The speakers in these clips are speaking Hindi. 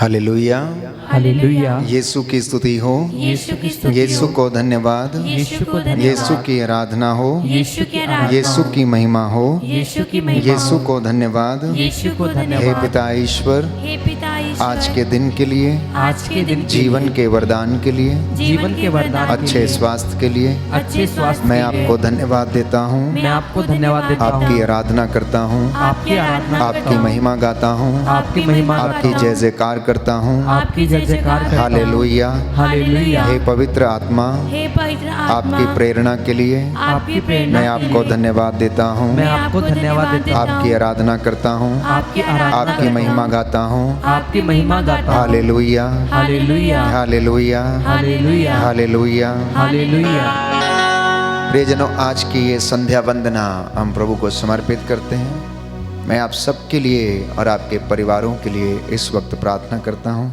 हालेलुया, हालेलुया। यीशु की स्तुति हो, यीशु की स्तुति यीशु हो, को धन्यवाद, यीशु को धन्यवाद, यीशु की आराधना हो, यीशु की आराधना, यीशु की महिमा हो, यीशु की महिमा, यीशु को धन्यवाद। यीशु को हे धन्यवाद। पिता ईश्वर, हे पिता ईश्वर, आज के दिन के लिए, आज के दिन जीवन के वरदान के लिए, जीवन के वरदान के अच्छे लिए, स्वास्थ्य के लिए अच्छे स्वास्थ्य मैं के लिए आपको धन्यवाद देता हूँ, मैं आपको धन्यवाद देता हूँ, आपकी आराधना करता हूँ, आपकी आराधना करता आपकी हूँ, महिमा गाता हूँ, आपकी महिमा आपकी गाता जय हूँ, जयकार करता हूँ। आपकी जय जयकार करता हूँ। Hallelujah, hallelujah. हे पवित्र आत्मा, हे पवित्र आत्मा, आपकी प्रेरणा के लिए आपकी प्रेरणा मैं के आपको लिए धन्यवाद देता हूँ, मैं आपको धन्यवाद देता हूँ, आपकी आराधना करता हूँ, आपकी आराधना आपकी करता महिमा हूँ, गाता हूँ। आपकी महिमा गाता हूँ। हालेलुया, हालेलुया, हालेलुया, हालेलुया, हालेलुया। हालेलुया। प्रियजनों, आज की ये संध्या वंदना हम प्रभु को समर्पित करते हैं। मैं आप सबके लिए और आपके परिवारों के लिए इस वक्त प्रार्थना करता हूँ।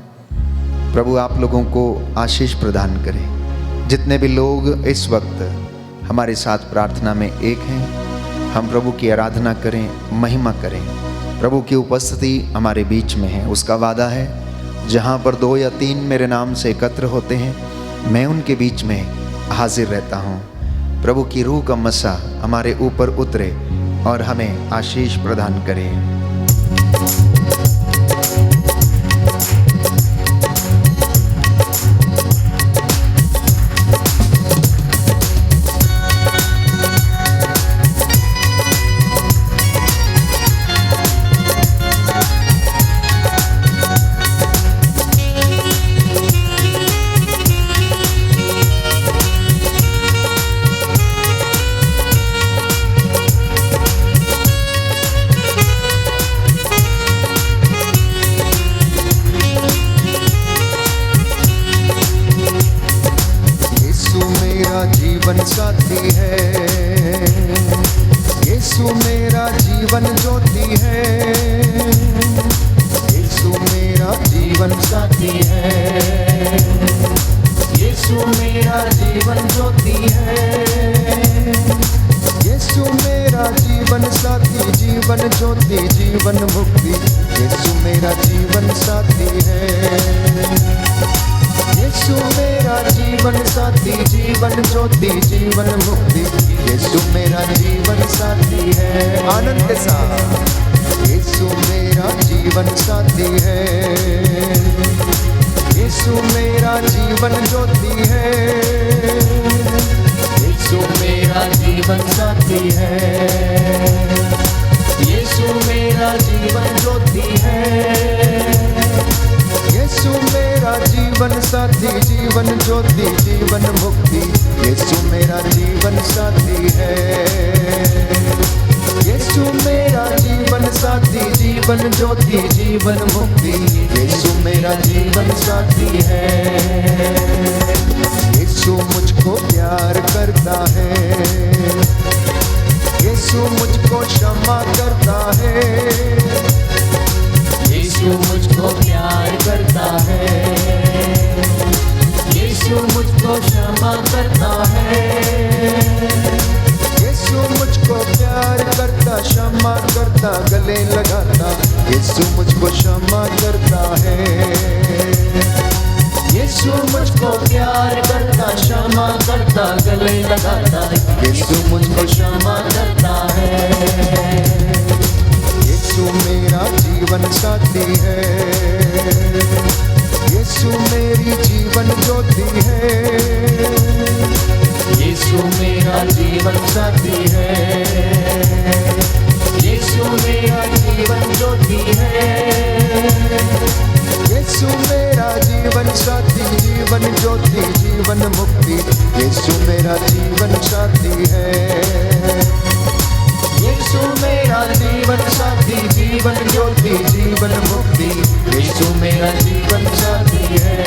प्रभु आप लोगों को आशीष प्रदान करे। जितने भी लोग इस वक्त हमारे साथ प्रार्थना में एक हैं, हम प्रभु की आराधना करें, महिमा करें। प्रभु की उपस्थिति हमारे बीच में है। उसका वादा है, जहाँ पर 2 या 3 मेरे नाम से एकत्र होते हैं, मैं उनके बीच में हाजिर रहता हूँ। प्रभु की रूह का मसा हमारे ऊपर उतरे और हमें आशीष प्रदान करे। जीवन साथी है, यीशु मेरा जीवन ज्योति है, यीशु मेरा जीवन साथी है, यीशु मेरा जीवन ज्योति है, यीशु मेरा जीवन साथी, जीवन ज्योति, जीवन मुक्ति, यीशु मेरा जीवन साथी है। यीशु मेरा जीवन साथी, जीवन ज्योति, जीवन मुक्ति, यीशु मेरा जीवन साथी है। आनंद के साथ, यीशु मेरा जीवन साथी है, यीशु मेरा जीवन ज्योति है, यीशु मेरा जीवन साथी है, यीशु मेरा जीवन ज्योति है, यीशु मेरा जीवन साथी, जीवन ज्योति, जीवन मुक्ति, यीशु मेरा जीवन साथी है। यीशु मेरा जीवन साथी, जीवन ज्योति, जीवन मुक्ति, यीशु मेरा जीवन साथी है। यीशु मुझको प्यार करता है, यीशु मुझको क्षमा करता है, यीशु मुझको प्यार करता है, यीशु मुझको क्षमा करता है, यीशु मुझको प्यार करता, क्षमा करता, गले लगाता, यीशु मुझको क्षमा करता है। यीशु मुझको प्यार करता, क्षमा करता, गले लगाता, यीशु मुझको क्षमा करता है। यीशु मेरा जीवन साथी है, यीशु मेरी जीवन ज्योति है, यीशु मेरा जीवन साथी है, यीशु मेरा जीवन ज्योति है, यीशु मेरा जीवन साथी, जीवन ज्योति, जीवन मुक्ति, यीशु मेरा जीवन साथी है। यीशु मेरा जीवन साथी, जीवन ज्योति, जीवन मुक्ति, यीशु मेरा जीवन साथी है।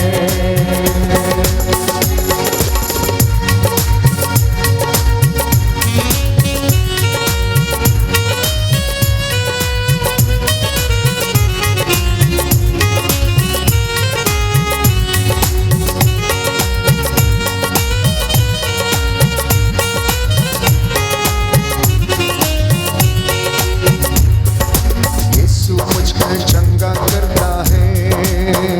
चंगा करता है,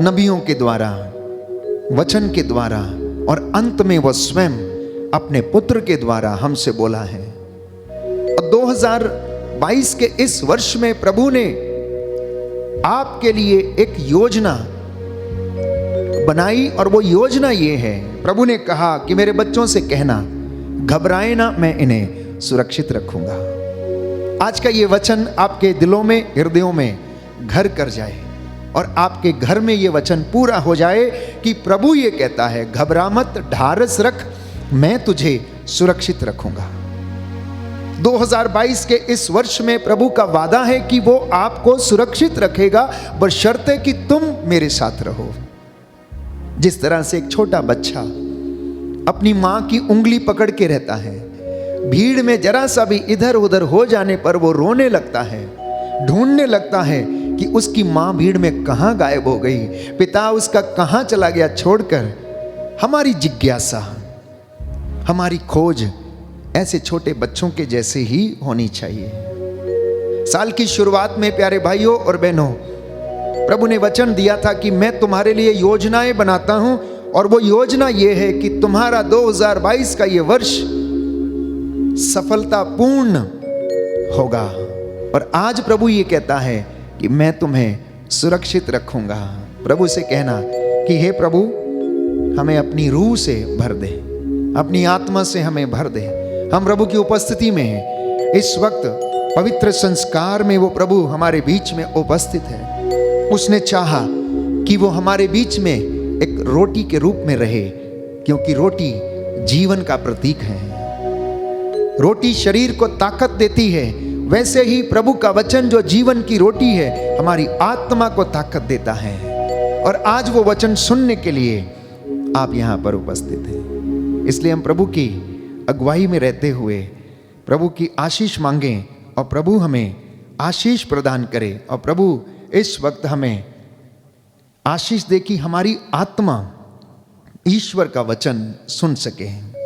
नबियों के द्वारा, वचन के द्वारा और अंत में वह स्वयं अपने पुत्र के द्वारा हमसे बोला है। और 2022 के इस वर्ष में प्रभु ने आपके लिए एक योजना बनाई और वो योजना ये है, प्रभु ने कहा कि मेरे बच्चों से कहना, घबराए ना, मैं इन्हें सुरक्षित रखूंगा। आज का ये वचन आपके दिलों में, हृदयों में घर कर जाए और आपके घर में ये वचन पूरा हो जाए कि प्रभु ये कहता है, घबरा मत, ढारस रख, मैं तुझे सुरक्षित रखूंगा। 2022 के इस वर्ष में प्रभु का वादा है कि वो आपको सुरक्षित रखेगा, बशर्ते कि तुम मेरे साथ रहो। जिस तरह से एक छोटा बच्चा अपनी मां की उंगली पकड़ के रहता है, भीड़ में जरा सा भी इधर उधर हो जाने पर वो रोने लगता है, ढूंढने लगता है कि उसकी मां भीड़ में कहां गायब हो गई, पिता उसका कहां चला गया छोड़कर। हमारी जिज्ञासा, हमारी खोज ऐसे छोटे बच्चों के जैसे ही होनी चाहिए। साल की शुरुआत में प्यारे भाइयों और बहनों, प्रभु ने वचन दिया था कि मैं तुम्हारे लिए योजनाएं बनाता हूं और वो योजना ये है कि तुम्हारा 2022 का ये वर्ष सफलतापूर्ण होगा। और आज प्रभु ये कहता है कि मैं तुम्हें सुरक्षित रखूंगा। प्रभु से कहना कि हे प्रभु, हमें अपनी रूह से भर दे, अपनी आत्मा से हमें भर दे। हम प्रभु की उपस्थिति में हैं। इस वक्त पवित्र संस्कार में वो प्रभु हमारे बीच में उपस्थित है। उसने चाहा कि वो हमारे बीच में एक रोटी के रूप में रहे, क्योंकि रोटी जीवन का प्रतीक है। रोटी शरीर को ताकत देती है, वैसे ही प्रभु का वचन जो जीवन की रोटी है, हमारी आत्मा को ताकत देता है। और आज वो वचन सुनने के लिए आप यहाँ पर उपस्थित हैं। इसलिए हम प्रभु की अगुवाई में रहते हुए प्रभु की आशीष मांगें और प्रभु हमें आशीष प्रदान करे। और प्रभु इस वक्त हमें आशीष दे कि हमारी आत्मा ईश्वर का वचन सुन सके।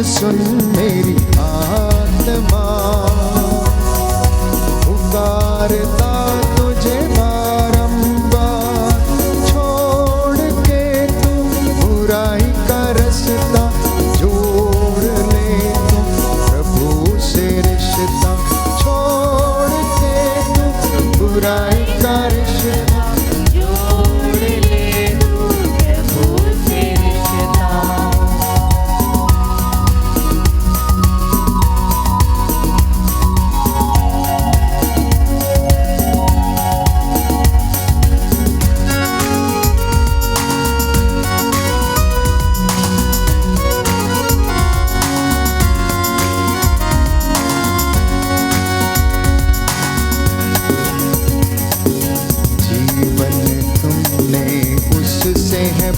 सुन मेरी आत्मा, पुकारता तुझे बारंबार, छोड़ के तू बुराई का रास्ता जोड़ ले तू प्रभु से रिश्ता, छोड़ के तू बुराई का रिश्ता जोड़ ले तू प्रभु से रिश्ता।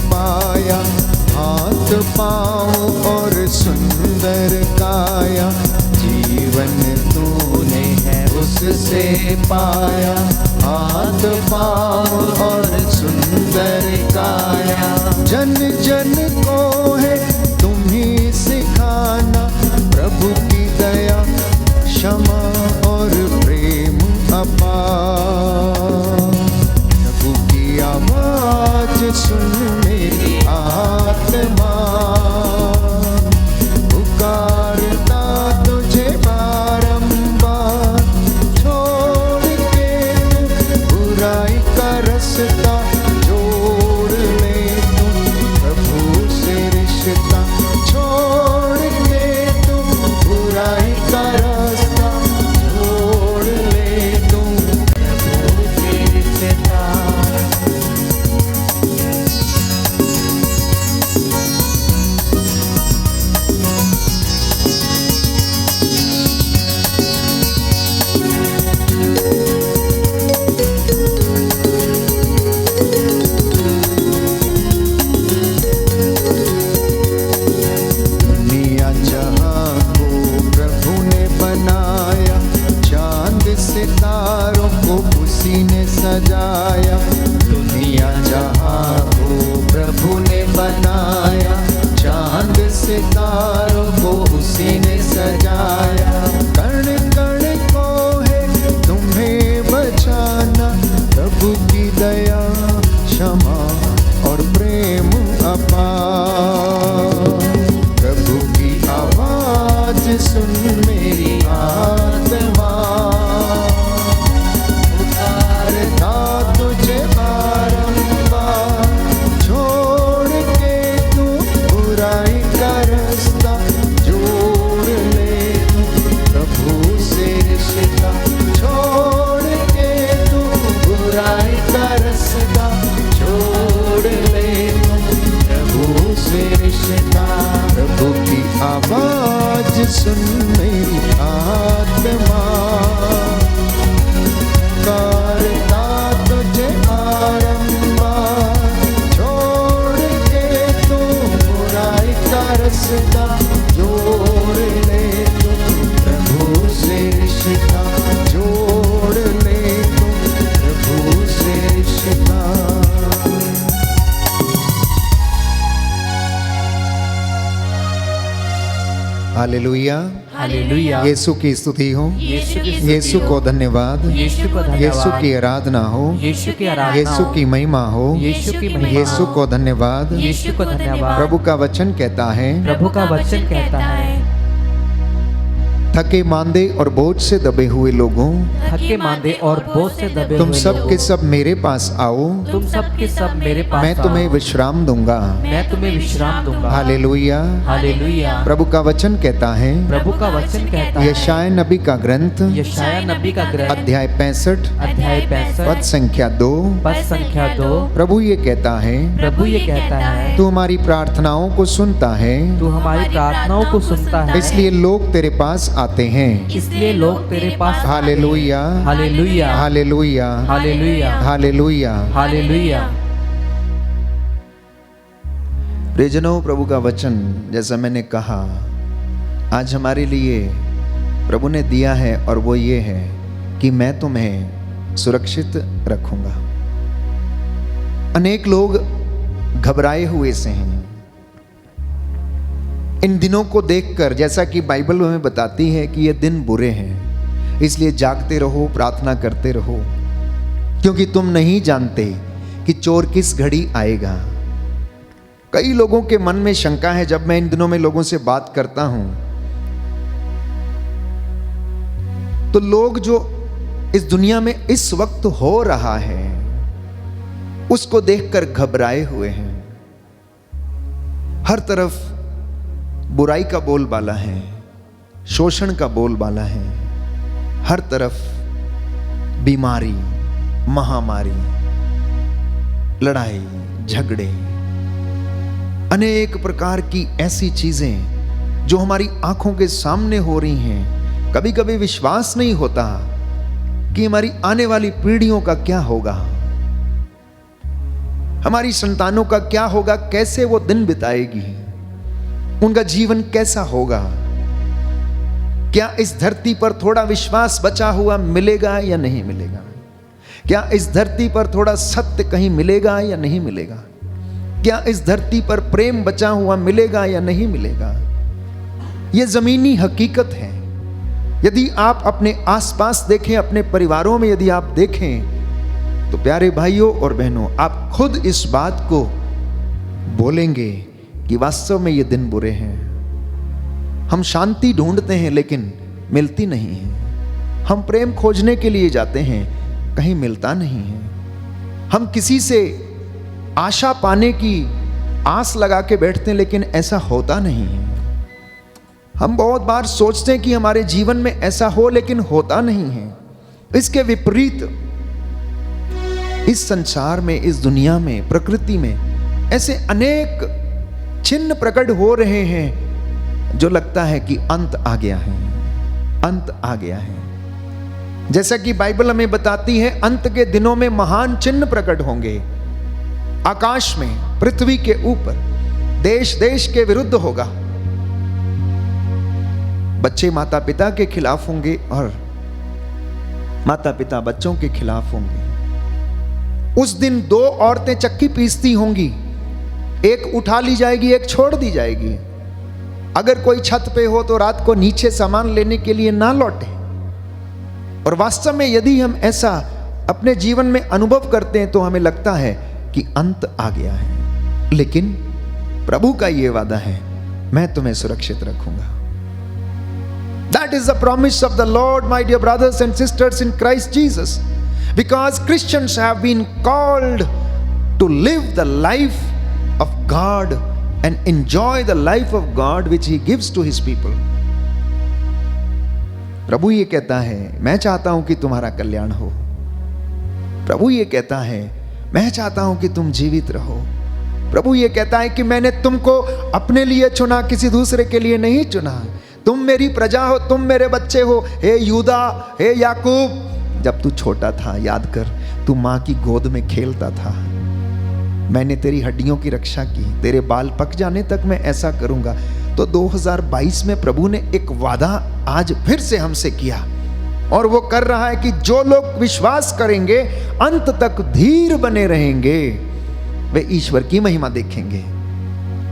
पाया हाथ पाँव और सुंदर काया, जीवन तूने है उससे पाया, हाथ पाँव और सुंदर काया। जन जन को है तुम्ही प्रभु की दया क्षमा और प्रेम अपार। प्रभु की आवाज सुन मेरी आत्मा, पुकारता तुझे बारंबार। छोड़ के तू बुराई का रास्ता, जोड़ ले तू प्रभु से रिश्ता। छोड़ के तू बुराई का रास्ता, जोड़ ले तू प्रभु से रिश्ता। दुनिया जहां को प्रभु ने बनाया, चांद सितारों को उसी ने सजाया। दुनिया जहां को प्रभु ने बनाया, चांद सितारों को उसी ने सजाया। कण कण को है तुम्हें बचाना, प्रभु की दया क्षमा और प्रेम अपार। प्रभु की आवाज सुन मेरी आत्मा, पुकारता तुझे बारंबार। छोड़ के तू बुराई का रास्ता, जोड़ ले तू प्रभु से रिश्ता। छोड़ के तू बुराई का रास्ता, जोड़ ले तू प्रभु से रिश्ता। प्रभु की आवाज सुन मेरी आत्मा, पुकारता तुझे बारंबार। छोड़ के तू बुराई का रास्ता, जोड़ ले तू प्रभु से रिश्ता। जोड़ ले तू प्रभु से रिश्ता। हालेलुया। हालेलुया। यीशु की स्तुति हो, यीशु को धन्यवाद, यीशु को धन्यवाद, यीशु की आराधना हो, यीशु की आराधना यीशु हो, की महिमा हो, यीशु की महिमा यीशु हो, को धन्यवाद। यीशु को धन्यवाद। प्रभु का वचन कहता है, प्रभु का वचन कहता है, थके मांदे और बोझ से दबे हुए लोगों, थके मांदे और बोझ से दबे तुम हुए सब लोगों, के सब मेरे पास आओ, तुम सब के सब मेरे पास मैं तुम्हें आओ, विश्राम दूंगा। मैं तुम्हें विश्राम दूंगा। हालेलुया। हालेलुया। प्रभु का वचन कहता है, प्रभु का वचन कहता है, यशाया नबी का ग्रंथ यशाया नबी का ग्रंथ अध्याय 65 अध्याय 65 पद संख्या 2, पद संख्या 2। प्रभु ये कहता है, प्रभु ये कहता है, तू हमारी प्रार्थनाओं को सुनता है, तू हमारी प्रार्थनाओं को सुनता है, इसलिए लोग तेरे पास आते हैं। इसलिए लोग तेरे पास। हालेलुया। हालेलुया। हालेलुया। हालेलुया। हालेलुया। हालेलुया। प्रियजनों, प्रभु का वचन जैसा मैंने कहा आज हमारे लिए प्रभु ने दिया है, और वो ये है कि मैं तुम्हें सुरक्षित रखूंगा। अनेक लोग घबराए हुए से हैं इन दिनों को देखकर, जैसा कि बाइबल हमें बताती है कि ये दिन बुरे हैं, इसलिए जागते रहो, प्रार्थना करते रहो, क्योंकि तुम नहीं जानते कि चोर किस घड़ी आएगा। कई लोगों के मन में शंका है, जब मैं इन दिनों में लोगों से बात करता हूं तो लोग जो इस दुनिया में इस वक्त हो रहा है उसको देखकर घबराए हुए हैं। हर तरफ बुराई का बोलबाला है, शोषण का बोलबाला है, हर तरफ बीमारी, महामारी, लड़ाई झगड़े, अनेक प्रकार की ऐसी चीजें जो हमारी आंखों के सामने हो रही हैं। कभी कभी विश्वास नहीं होता कि हमारी आने वाली पीढ़ियों का क्या होगा, हमारी संतानों का क्या होगा, कैसे वो दिन बिताएगी, उनका जीवन कैसा होगा, क्या इस धरती पर थोड़ा विश्वास बचा हुआ मिलेगा या नहीं मिलेगा, क्या इस धरती पर थोड़ा सत्य कहीं मिलेगा या नहीं मिलेगा, क्या इस धरती पर प्रेम बचा हुआ मिलेगा या नहीं मिलेगा। ये जमीनी हकीकत है। यदि आप अपने आसपास देखें, अपने परिवारों में यदि आप देखें, तो प्यारे भाइयों और बहनों, आप खुद इस बात को बोलेंगे कि वास्तव में ये दिन बुरे हैं। हम शांति ढूंढते हैं लेकिन मिलती नहीं है। हम प्रेम खोजने के लिए जाते हैं, कहीं मिलता नहीं है। हम किसी से आशा पाने की आस लगा के बैठते हैं लेकिन ऐसा होता नहीं है। हम बहुत बार सोचते हैं कि हमारे जीवन में ऐसा हो, लेकिन होता नहीं है। इसके विपरीत इस संसार में, इस दुनिया में, प्रकृति में ऐसे अनेक चिन्ह प्रकट हो रहे हैं जो लगता है कि अंत आ गया है, अंत आ गया है। जैसा कि बाइबल हमें बताती है, अंत के दिनों में महान चिन्ह प्रकट होंगे। आकाश में, पृथ्वी के ऊपर, देश देश के विरुद्ध होगा। बच्चे माता पिता के खिलाफ होंगे और माता पिता बच्चों के खिलाफ होंगे। उस दिन दो औरतें चक्की पीसती होंगी, एक उठा ली जाएगी, एक छोड़ दी जाएगी। अगर कोई छत पे हो तो रात को नीचे सामान लेने के लिए ना लौटे। और वास्तव में यदि हम ऐसा अपने जीवन में अनुभव करते हैं तो हमें लगता है कि अंत आ गया है। लेकिन प्रभु का यह वादा है, मैं तुम्हें सुरक्षित रखूंगा। That is the promise of the Lord, my dear brothers and sisters in Christ Jesus. Because Christians have been called to live the life of God and enjoy the life of God which He gives to His people. प्रभु ये कहता है, मैं चाहता हूं कि तुम्हारा कल्याण हो। प्रभु ये कहता है, मैं चाहता हूं कि तुम जीवित रहो। प्रभु ये कहता है कि मैंने तुमको अपने लिए चुना, किसी दूसरे के लिए नहीं चुना। तुम मेरी प्रजा हो, तुम मेरे बच्चे हो। हे यूदा, हे याकूब, जब तू छोटा था याद कर, तू माँ की गोद में खेलता था। मैंने तेरी हड्डियों की रक्षा की, तेरे बाल पक जाने तक मैं ऐसा करूंगा। तो 2022 में प्रभु ने एक वादा आज फिर से हमसे किया, और वो कर रहा है कि जो लोग विश्वास करेंगे, अंत तक धीर बने रहेंगे, वे ईश्वर की महिमा देखेंगे।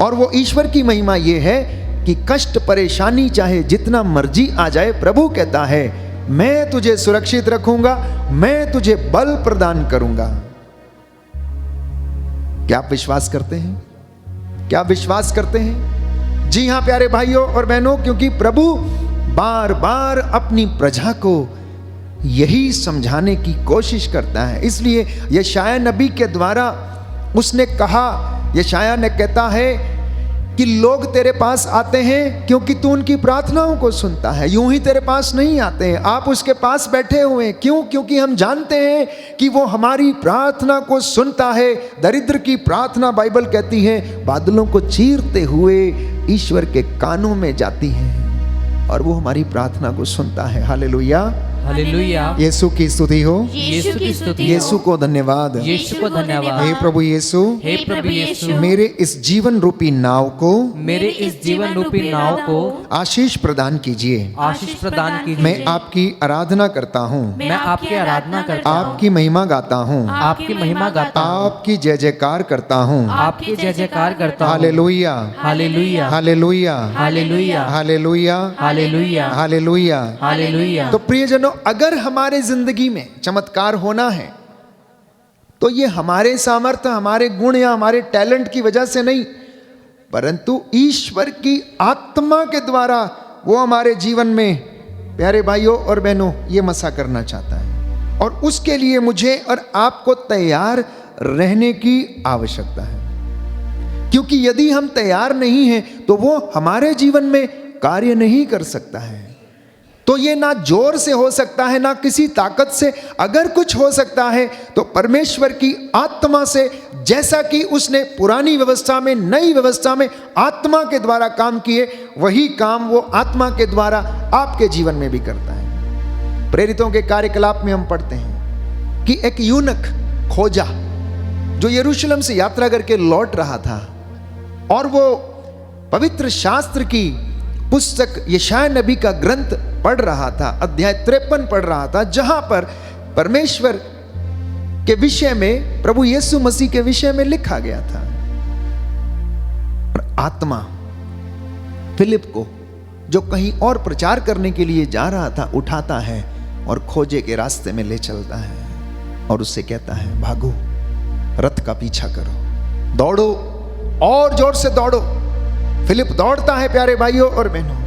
और वो ईश्वर की महिमा ये है कि कष्ट परेशानी चाहे जितना मर्जी आ जाए, प्रभु कहता है मैं तुझे सुरक्षित रखूंगा, मैं तुझे बल प्रदान करूंगा। क्या आप विश्वास करते हैं? क्या आप विश्वास करते हैं? जी हां प्यारे भाइयों और बहनों, क्योंकि प्रभु बार बार अपनी प्रजा को यही समझाने की कोशिश करता है। इसलिए यशायाह नबी के द्वारा उसने कहा, यशायाह ने कहता है कि लोग तेरे पास आते हैं क्योंकि तू उनकी प्रार्थनाओं को सुनता है। यूं ही तेरे पास नहीं आते हैं, आप उसके पास बैठे हुए हैं। क्यों? क्योंकि हम जानते हैं कि वो हमारी प्रार्थना को सुनता है। दरिद्र की प्रार्थना, बाइबल कहती है, बादलों को चीरते हुए ईश्वर के कानों में जाती है और वो हमारी प्रार्थना को सुनता है। हालेलुया, हालेलुया। यीशु की स्तुति हो, यीशु की स्तुति हो। यीशु को धन्यवाद, यीशु को धन्यवाद। हे प्रभु यीशु, हे प्रभु यीशु, मेरे इस जीवन रूपी नाव को, मेरे इस जीवन रूपी नाव को आशीष प्रदान कीजिए। आशीष प्रदान कीजिए। मैं आपकी आराधना करता हूँ, मैं आपकी आराधना करता हूँ, आपकी महिमा गाता हूँ, आपकी महिमा गाता हूँ, आपकी जय जयकार करता हूँ। आपकी जय जयकार करता हूँ। हालेलुया, हालेलुया, हालेलुया, हालेलुया, हालेलुया, हालेलुया, हालेलुया। हालेलुया। तो प्रियजनों, अगर हमारे जिंदगी में चमत्कार होना है तो ये हमारे सामर्थ्य, हमारे गुण या हमारे टैलेंट की वजह से नहीं, परंतु ईश्वर की आत्मा के द्वारा वो हमारे जीवन में, प्यारे भाइयों और बहनों, ये मसा करना चाहता है। और उसके लिए मुझे और आपको तैयार रहने की आवश्यकता है, क्योंकि यदि हम तैयार नहीं हैं तो वो हमारे जीवन में कार्य नहीं कर सकता है। तो ये ना जोर से हो सकता है, ना किसी ताकत से। अगर कुछ हो सकता है तो परमेश्वर की आत्मा से, जैसा कि उसने पुरानी व्यवस्था में, नई व्यवस्था में आत्मा के द्वारा काम किए, वही काम वो आत्मा के द्वारा आपके जीवन में भी करता है। प्रेरितों के कार्यकलाप में हम पढ़ते हैं कि एक यूनक खोजा जो यरूशलेम से यात्रा करके लौट रहा था, और वो पवित्र शास्त्र की पुस्तक यशायाह नबी का ग्रंथ पढ़ रहा था, अध्याय 53 पढ़ रहा था, जहां पर परमेश्वर के विषय में, प्रभु यीशु मसीह के विषय में लिखा गया था। और आत्मा फिलिप को जो कहीं और प्रचार करने के लिए जा रहा था उठाता है और खोजे के रास्ते में ले चलता है और उससे कहता है भागो, रथ का पीछा करो, दौड़ो, और जोर से दौड़ो। फिलिप दौड़ता है प्यारे भाइयों और बहनों,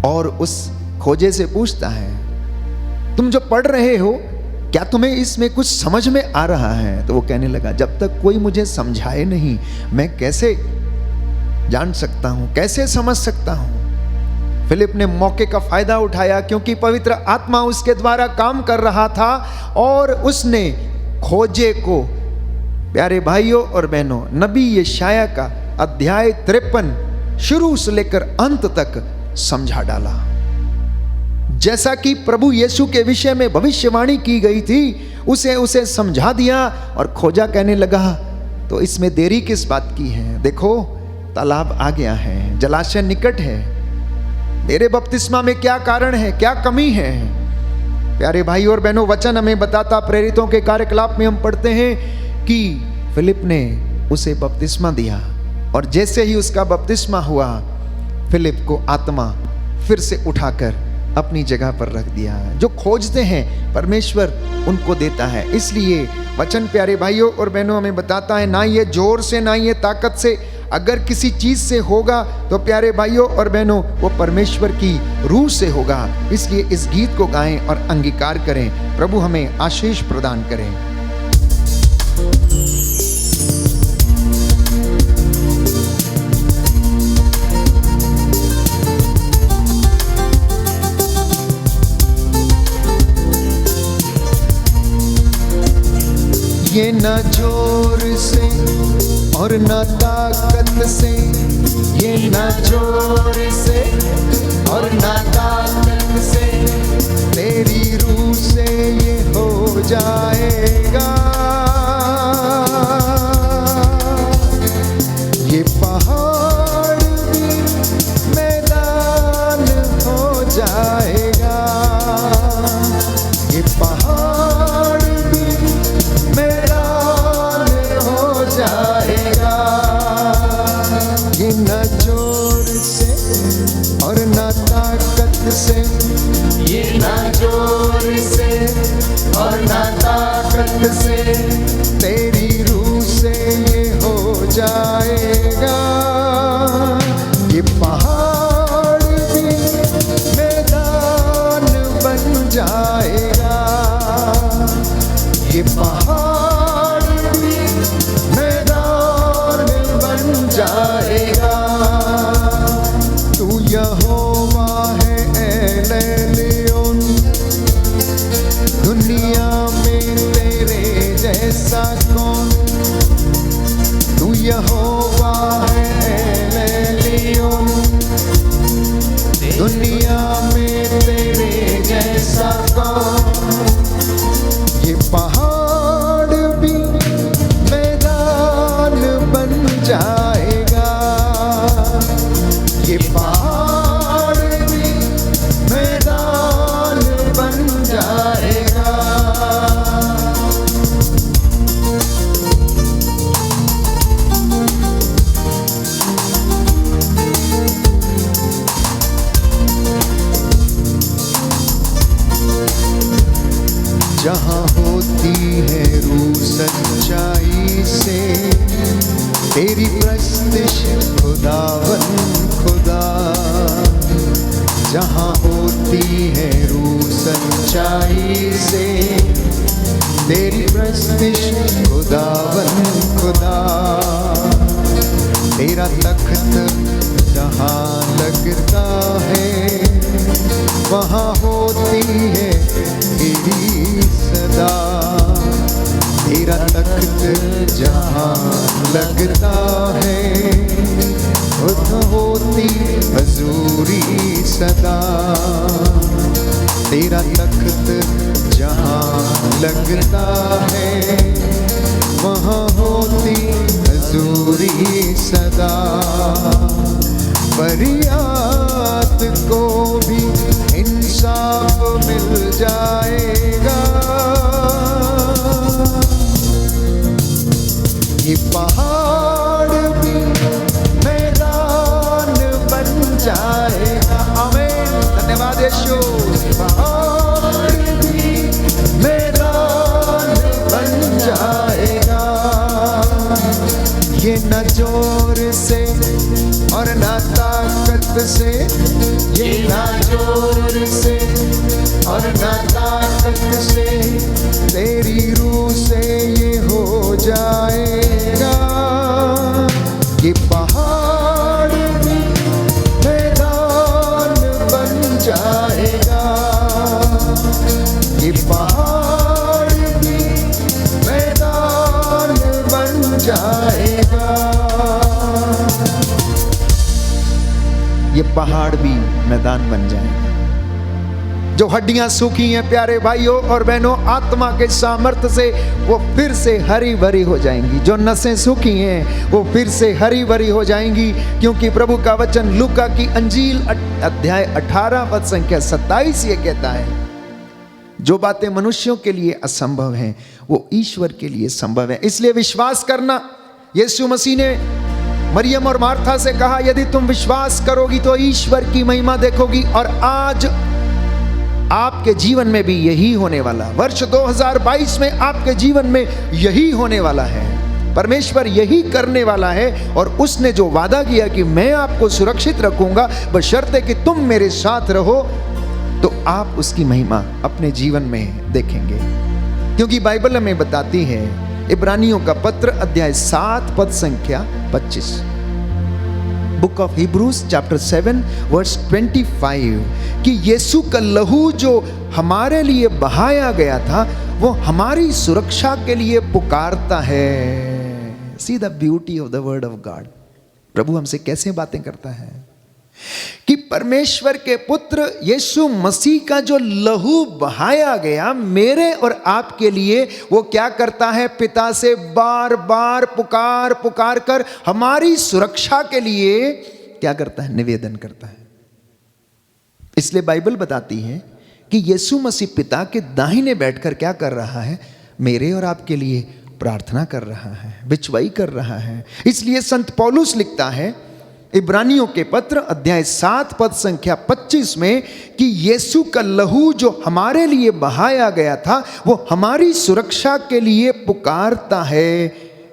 और उस खोजे से पूछता है तुम जो पढ़ रहे हो क्या तुम्हें इसमें कुछ समझ में आ रहा है? तो वो कहने लगा जब तक कोई मुझे समझाए नहीं मैं कैसे जान सकता हूं, कैसे समझ सकता हूं। फिलिप ने मौके का फायदा उठाया क्योंकि पवित्र आत्मा उसके द्वारा काम कर रहा था और उसने खोजे को, प्यारे भाइयों और बहनों, नबी यशाया का अध्याय 53 शुरू से लेकर अंत तक समझा डाला। जैसा कि प्रभु यीशु के विषय में भविष्यवाणी की गई थी उसे समझा दिया और खोजा कहने लगा तो इसमें देरी किस बात की है? देखो तालाब आ गया है, जलाशय निकट है, मेरे बपतिस्मा में क्या कारण है, क्या कमी है? प्यारे भाई और बहनों, वचन हमें बताता, प्रेरितों के कार्यकलाप में हम पढ़ते हैं कि फिलिप ने उसे बपतिस्मा दिया और जैसे ही उसका बपतिस्मा हुआ फिलिप को आत्मा फिर से उठाकर अपनी जगह पर रख दिया। जो खोजते हैं परमेश्वर उनको देता है। इसलिए वचन प्यारे भाइयों और बहनों हमें बताता है ना ये जोर से ना ये ताकत से, अगर किसी चीज से होगा तो प्यारे भाइयों और बहनों वो परमेश्वर की रूह से होगा। इसलिए इस गीत को गाएं और अंगीकार करें। प्रभु हमें आशीष प्रदान करें। ये न जोर से और न ताकत से, ये न जोर से और न ताकत से, तेरी रूह से ये हो जाएगा। ये पहाड़ भी मैदान हो जाएगा, ये पहाड़ भी मैदान हो जाएगा। ये न जोर से और न ताकत से, ये न जोर से और न ताकत से, तेरी रूह से ये हो जाएगा। ये पहाड़ भी मैदान बन जाएगा, ये पहाड़ भी मैदान बन जाएगा। तू यहोवा है एल एलियोन, दुनिया में तेरे जैसा कौन? तू यहोवा है एल एलियोन, दुनिया में तेरे जैसा कौन? ये पहाड़ भी मैदान बन जाएगा, ये पहाड़ भी मैदान बन जाएगा। जहाँ होती है रूह सच्चाई से, तेरी प्रस्तिश खुदावन खुदा। जहाँ होती है रूह सच्चाई से, तेरी प्रस्तिश खुदावन खुदा। तेरा तख्त जहाँ लगता है वहाँ होती है तेरी सदा। तेरा तख्त जहाँ लगता है वहाँ होती हजूरी सदा। तेरा तख्त जहाँ लगता है वहाँ होती हजूरी सदा। फरियाद को भी इंसाफ मिल जाएगा। ये पहाड़ भी मैदान बन जाएगा। ताकत से, ये ना जोर से और ना ताकत से, तेरी रूह से ये हो जाएगा। ये पहाड़ भी मैदान बन जाएगा, ये पहाड़ भी मैदान बन जाएगा। ये पहाड़ भी मैदान बन जाएगा। जो हड्डियां सूखी हैं प्यारे भाइयों और बहनों, आत्मा के सामर्थ्य से वो फिर से हरी भरी हो जाएंगी। जो नसें सूखी हैं वो फिर से हरी भरी हो जाएंगी, क्योंकि प्रभु का वचन लूका की अंजील अध्याय 18 पद संख्या 27 ये कहता है, जो बातें मनुष्यों के लिए असंभव हैं वो ईश्वर के लिए संभव है। इसलिए विश्वास करना। यीशु मसीह ने मरियम और मार्था से कहा, यदि तुम विश्वास करोगी तो ईश्वर की महिमा देखोगी। और आज आपके जीवन में भी यही होने वाला, वर्ष 2022 में आपके जीवन में यही होने वाला है। परमेश्वर यही करने वाला है, और उसने जो वादा किया कि मैं आपको सुरक्षित रखूंगा बशर्ते कि तुम मेरे साथ रहो, तो आप उसकी महिमा अपने जीवन में देखेंगे। क्योंकि बाइबल हमें बताती है, इब्रानियों का पत्र अध्याय 7 पद संख्या 25, book of Hebrews chapter 7 verse 25, कि यीशु का लहू जो हमारे लिए बहाया गया था वो हमारी सुरक्षा के लिए पुकारता है। See the beauty of the word of God. प्रभु हमसे कैसे बातें करता है कि परमेश्वर के पुत्र यीशु मसीह का जो लहू बहाया गया मेरे और आपके लिए, वो क्या करता है? पिता से बार बार पुकार पुकार कर हमारी सुरक्षा के लिए क्या करता है? निवेदन करता है। इसलिए बाइबल बताती है कि यीशु मसीह पिता के दाहिने बैठकर क्या कर रहा है? मेरे और आपके लिए प्रार्थना कर रहा है, बिचवाई कर रहा है। इसलिए संत पौलुस लिखता है इब्रानियों के पत्र अध्याय 7 पद संख्या 25 में कि यीशु का लहू जो हमारे लिए बहाया गया था वो हमारी सुरक्षा के लिए पुकारता है,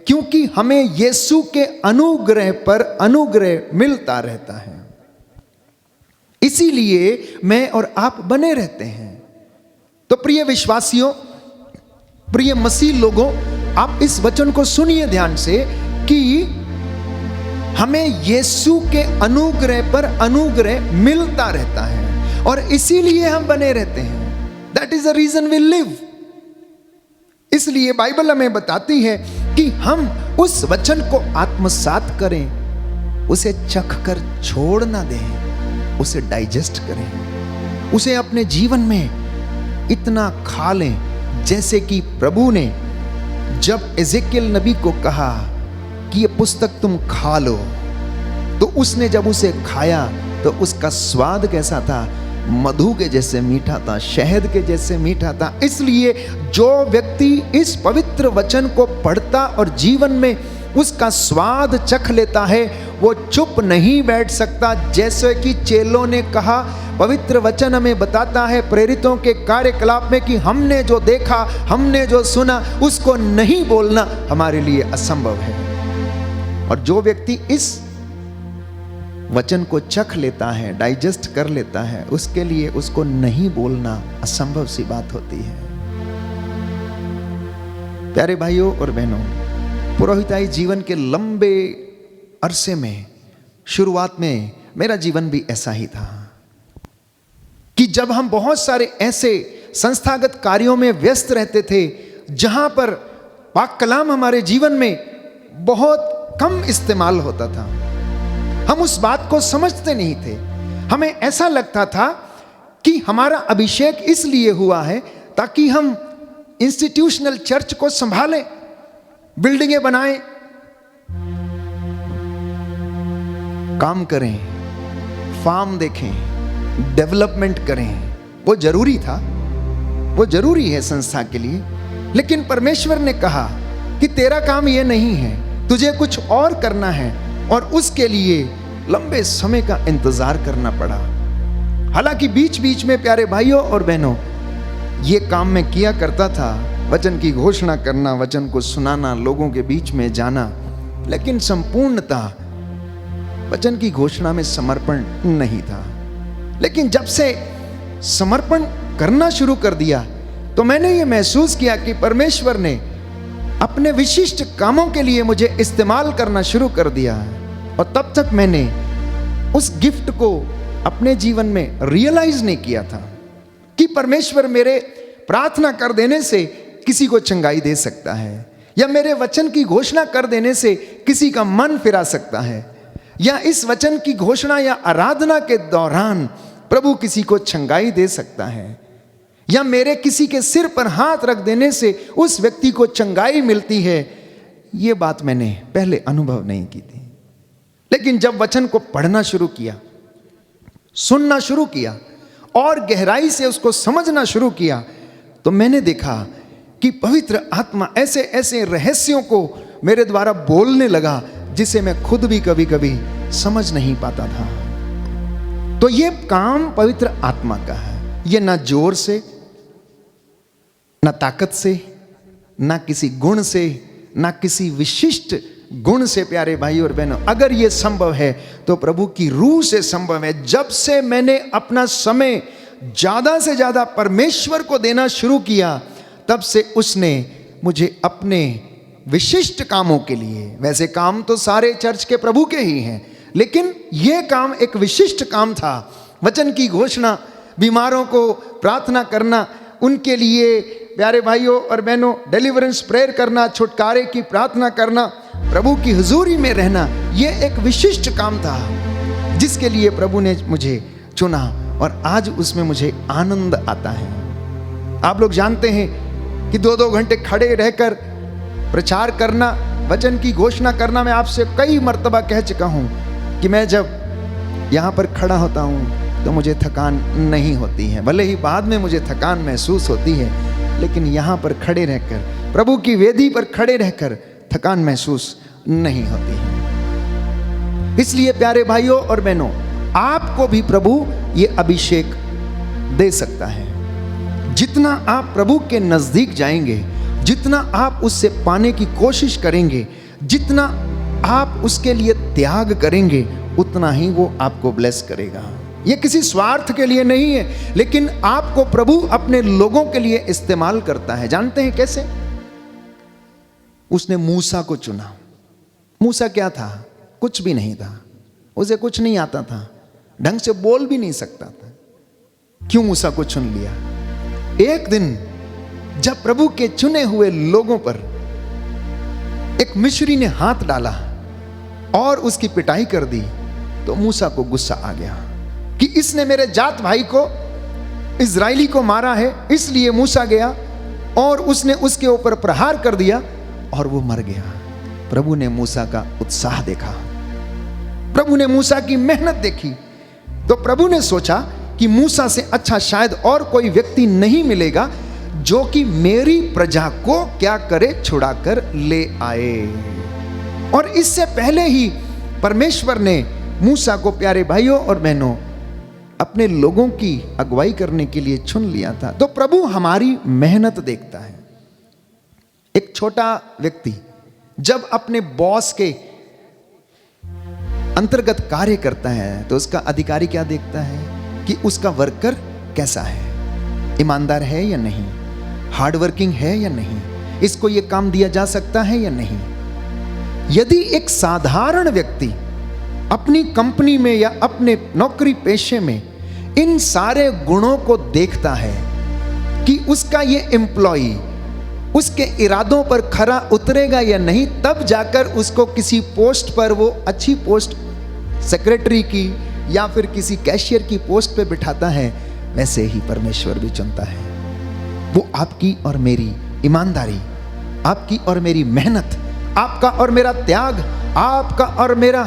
क्योंकि हमें यीशु के अनुग्रह पर अनुग्रह मिलता रहता है। इसीलिए मैं और आप बने रहते हैं। तो प्रिय विश्वासियों, प्रिय मसीह लोगों, आप इस वचन को सुनिए ध्यान से कि हमें यीशु के अनुग्रह पर अनुग्रह मिलता रहता है, और इसीलिए हम बने रहते हैं। That is the reason we live. इसलिए बाइबल हमें बताती है कि हम उस वचन को आत्मसात करें, उसे चख कर छोड़ ना दें, उसे डाइजेस्ट करें, उसे अपने जीवन में इतना खा लें जैसे कि प्रभु ने जब एजेकियल नबी को कहा कि ये पुस्तक तुम खा लो, तो उसने जब उसे खाया तो उसका स्वाद कैसा था? मधु के जैसे मीठा था, शहद के जैसे मीठा था। इसलिए जो व्यक्ति इस पवित्र वचन को पढ़ता और जीवन में उसका स्वाद चख लेता है, वो चुप नहीं बैठ सकता। जैसे कि चेलों ने कहा, पवित्र वचन हमें बताता है प्रेरितों के कार्यकलाप में कि हमने जो देखा, हमने जो सुना, उसको नहीं बोलना हमारे लिए असंभव है। और जो व्यक्ति इस वचन को चख लेता है, डाइजेस्ट कर लेता है, उसके लिए उसको नहीं बोलना असंभव सी बात होती है। प्यारे भाइयों और बहनों, पुरोहिताई जीवन के लंबे अरसे में शुरुआत में मेरा जीवन भी ऐसा ही था कि जब हम बहुत सारे ऐसे संस्थागत कार्यों में व्यस्त रहते थे जहां पर पाक कलाम हमारे जीवन में बहुत कम इस्तेमाल होता था, हम उस बात को समझते नहीं थे। हमें ऐसा लगता था कि हमारा अभिषेक इसलिए हुआ है ताकि हम इंस्टीट्यूशनल चर्च को संभालें, बिल्डिंगें बनाएं, काम करें, फार्म देखें, डेवलपमेंट करें। वो जरूरी था, वो जरूरी है संस्था के लिए, लेकिन परमेश्वर ने कहा कि तेरा काम ये नहीं है, तुझे कुछ और करना है, और उसके लिए लंबे समय का इंतजार करना पड़ा। हालांकि बीच बीच में प्यारे भाइयों और बहनों ये काम मैं किया करता था, वचन की घोषणा करना, वचन को सुनाना, लोगों के बीच में जाना, लेकिन संपूर्णतः वचन की घोषणा में समर्पण नहीं था। लेकिन जब से समर्पण करना शुरू कर दिया तो मैंने ये महसूस किया कि परमेश्वर ने अपने विशिष्ट कामों के लिए मुझे इस्तेमाल करना शुरू कर दिया। और तब तक मैंने उस गिफ्ट को अपने जीवन में रियलाइज नहीं किया था कि परमेश्वर मेरे प्रार्थना कर देने से किसी को चंगाई दे सकता है, या मेरे वचन की घोषणा कर देने से किसी का मन फिरा सकता है, या इस वचन की घोषणा या आराधना के दौरान प्रभु किसी को चंगाई दे सकता है, या मेरे किसी के सिर पर हाथ रख देने से उस व्यक्ति को चंगाई मिलती है। ये बात मैंने पहले अनुभव नहीं की थी। लेकिन जब वचन को पढ़ना शुरू किया, सुनना शुरू किया और गहराई से उसको समझना शुरू किया, तो मैंने देखा कि पवित्र आत्मा ऐसे ऐसे रहस्यों को मेरे द्वारा बोलने लगा जिसे मैं खुद भी कभी कभी समझ नहीं पाता था। तो ये काम पवित्र आत्मा का है। ये ना जोर से, ना ताकत से, ना किसी गुण से, ना किसी विशिष्ट गुण से। प्यारे भाई और बहनों, अगर ये संभव है तो प्रभु की रूह से संभव है। जब से मैंने अपना समय ज्यादा से ज्यादा परमेश्वर को देना शुरू किया, तब से उसने मुझे अपने विशिष्ट कामों के लिए, वैसे काम तो सारे चर्च के प्रभु के ही हैं, लेकिन यह काम एक विशिष्ट काम था। वचन की घोषणा, बीमारों को प्रार्थना करना, उनके लिए प्यारे भाइयों और बहनों डिलीवरेंस प्रेयर करना, छुटकारे की प्रार्थना करना, प्रभु की हुजूरी में रहना, यह एक विशिष्ट काम था जिसके लिए प्रभु ने मुझे चुना और आज उसमें मुझे आनंद आता है। आप लोग जानते हैं कि 2-2 घंटे खड़े रहकर प्रचार करना, वचन की घोषणा करना, मैं आपसे कई मर्तबा कह चुका हूं कि मैं जब यहां पर खड़ा होता हूं तो मुझे थकान नहीं होती है। भले ही बाद में मुझे थकान महसूस होती है, लेकिन यहां पर खड़े रहकर, प्रभु की वेदी पर खड़े रहकर थकान महसूस नहीं होती है। इसलिए प्यारे भाइयों और बहनों, आपको भी प्रभु ये अभिषेक दे सकता है। जितना आप प्रभु के नजदीक जाएंगे, जितना आप उससे पाने की कोशिश करेंगे, जितना आप उसके लिए त्याग करेंगे, उतना ही वो आपको ब्लेस करेगा। ये किसी स्वार्थ के लिए नहीं है, लेकिन आपको प्रभु अपने लोगों के लिए इस्तेमाल करता है। जानते हैं कैसे? उसने मूसा को चुना। मूसा क्या था? कुछ भी नहीं था, उसे कुछ नहीं आता था, ढंग से बोल भी नहीं सकता था। क्यों मूसा को चुन लिया? एक दिन जब प्रभु के चुने हुए लोगों पर एक मिस्री ने हाथ डाला और उसकी पिटाई कर दी, तो मूसा को गुस्सा आ गया कि इसने मेरे जात भाई को, इजराइली को मारा है। इसलिए मूसा गया और उसने उसके ऊपर प्रहार कर दिया और वो मर गया। प्रभु ने मूसा का उत्साह देखा, प्रभु ने मूसा की मेहनत देखी, तो प्रभु ने सोचा कि मूसा से अच्छा शायद और कोई व्यक्ति नहीं मिलेगा जो कि मेरी प्रजा को क्या करे, छुड़ाकर ले आए। और इससे पहले ही परमेश्वर ने मूसा को, प्यारे भाइयों और बहनों, अपने लोगों की अगुवाई करने के लिए चुन लिया था। तो प्रभु हमारी मेहनत देखता है। एक छोटा व्यक्ति जब अपने बॉस के अंतर्गत कार्य करता है तो उसका अधिकारी क्या देखता है कि उसका वर्कर कैसा है, ईमानदार है या नहीं, हार्डवर्किंग है या नहीं, इसको यह काम दिया जा सकता है या नहीं। यदि एक साधारण व्यक्ति अपनी कंपनी में या अपने नौकरी पेशे में इन सारे गुणों को देखता है कि उसका ये एम्प्लॉई उसके इरादों पर खरा उतरेगा या नहीं, तब जाकर उसको किसी पोस्ट पर, वो अच्छी पोस्ट सेक्रेटरी की या फिर किसी कैशियर की पोस्ट पे बिठाता है, वैसे ही परमेश्वर भी चुनता है। वो आपकी और मेरी ईमानदारी, आपकी और मेरी मेहनत, आपका और मेरा त्याग, आपका और मेरा,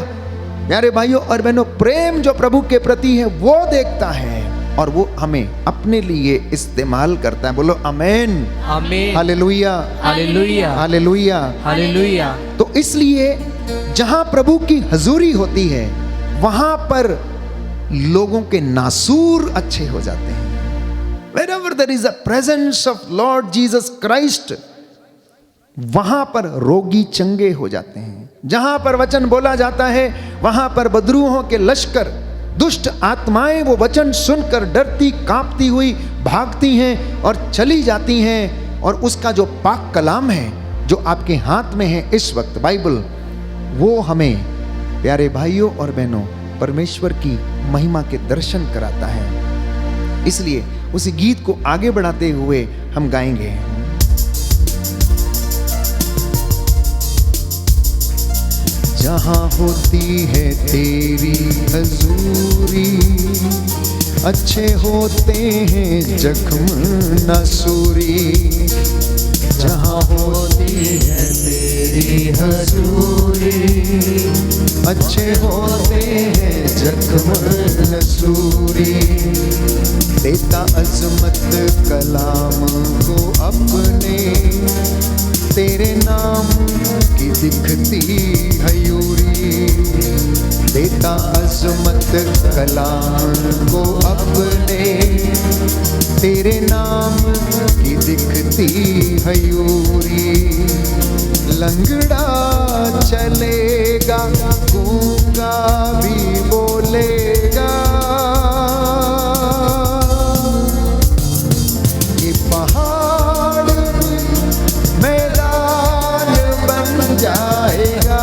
प्यारे भाइयों और बहनों, प्रेम जो प्रभु के प्रति है वो देखता है और वो हमें अपने लिए इस्तेमाल करता है। बोलो आमीन, आमीन, हालेलुया, हालेलुया, हालेलुया, हालेलुया। तो इसलिए जहां प्रभु की हजूरी होती है वहां पर लोगों के नासूर अच्छे हो जाते हैं। Wherever there is a presence of Lord Jesus Christ, वहां पर रोगी चंगे हो जाते हैं। जहां पर वचन बोला जाता है वहां पर बदरूहों के लश्कर, दुष्ट आत्माएं वो वचन सुनकर डरती कांपती हुई भागती हैं और चली जाती हैं। और उसका जो पाक कलाम है जो आपके हाथ में है इस वक्त, बाइबल, वो हमें प्यारे भाइयों और बहनों परमेश्वर की महिमा के दर्शन कराता है। इसलिए उस गीत को आगे बढ़ाते हुए हम गाएंगे। जहाँ होती है तेरी हजूरी, अच्छे होते हैं जख्म नसूरी। जहाँ होती है तेरी हजूरी, अच्छे होते हैं जख्म नसूरी। देता अजमत कलाम को अपने, तेरे नाम की दिखती हयूरी। देता अजमत कलाम को अपने, तेरे नाम की दिखती हयूरी। लंगड़ा चलेगा, गूंगा भी बोलेगा, ये पहाड़ मैदान बन जाएगा।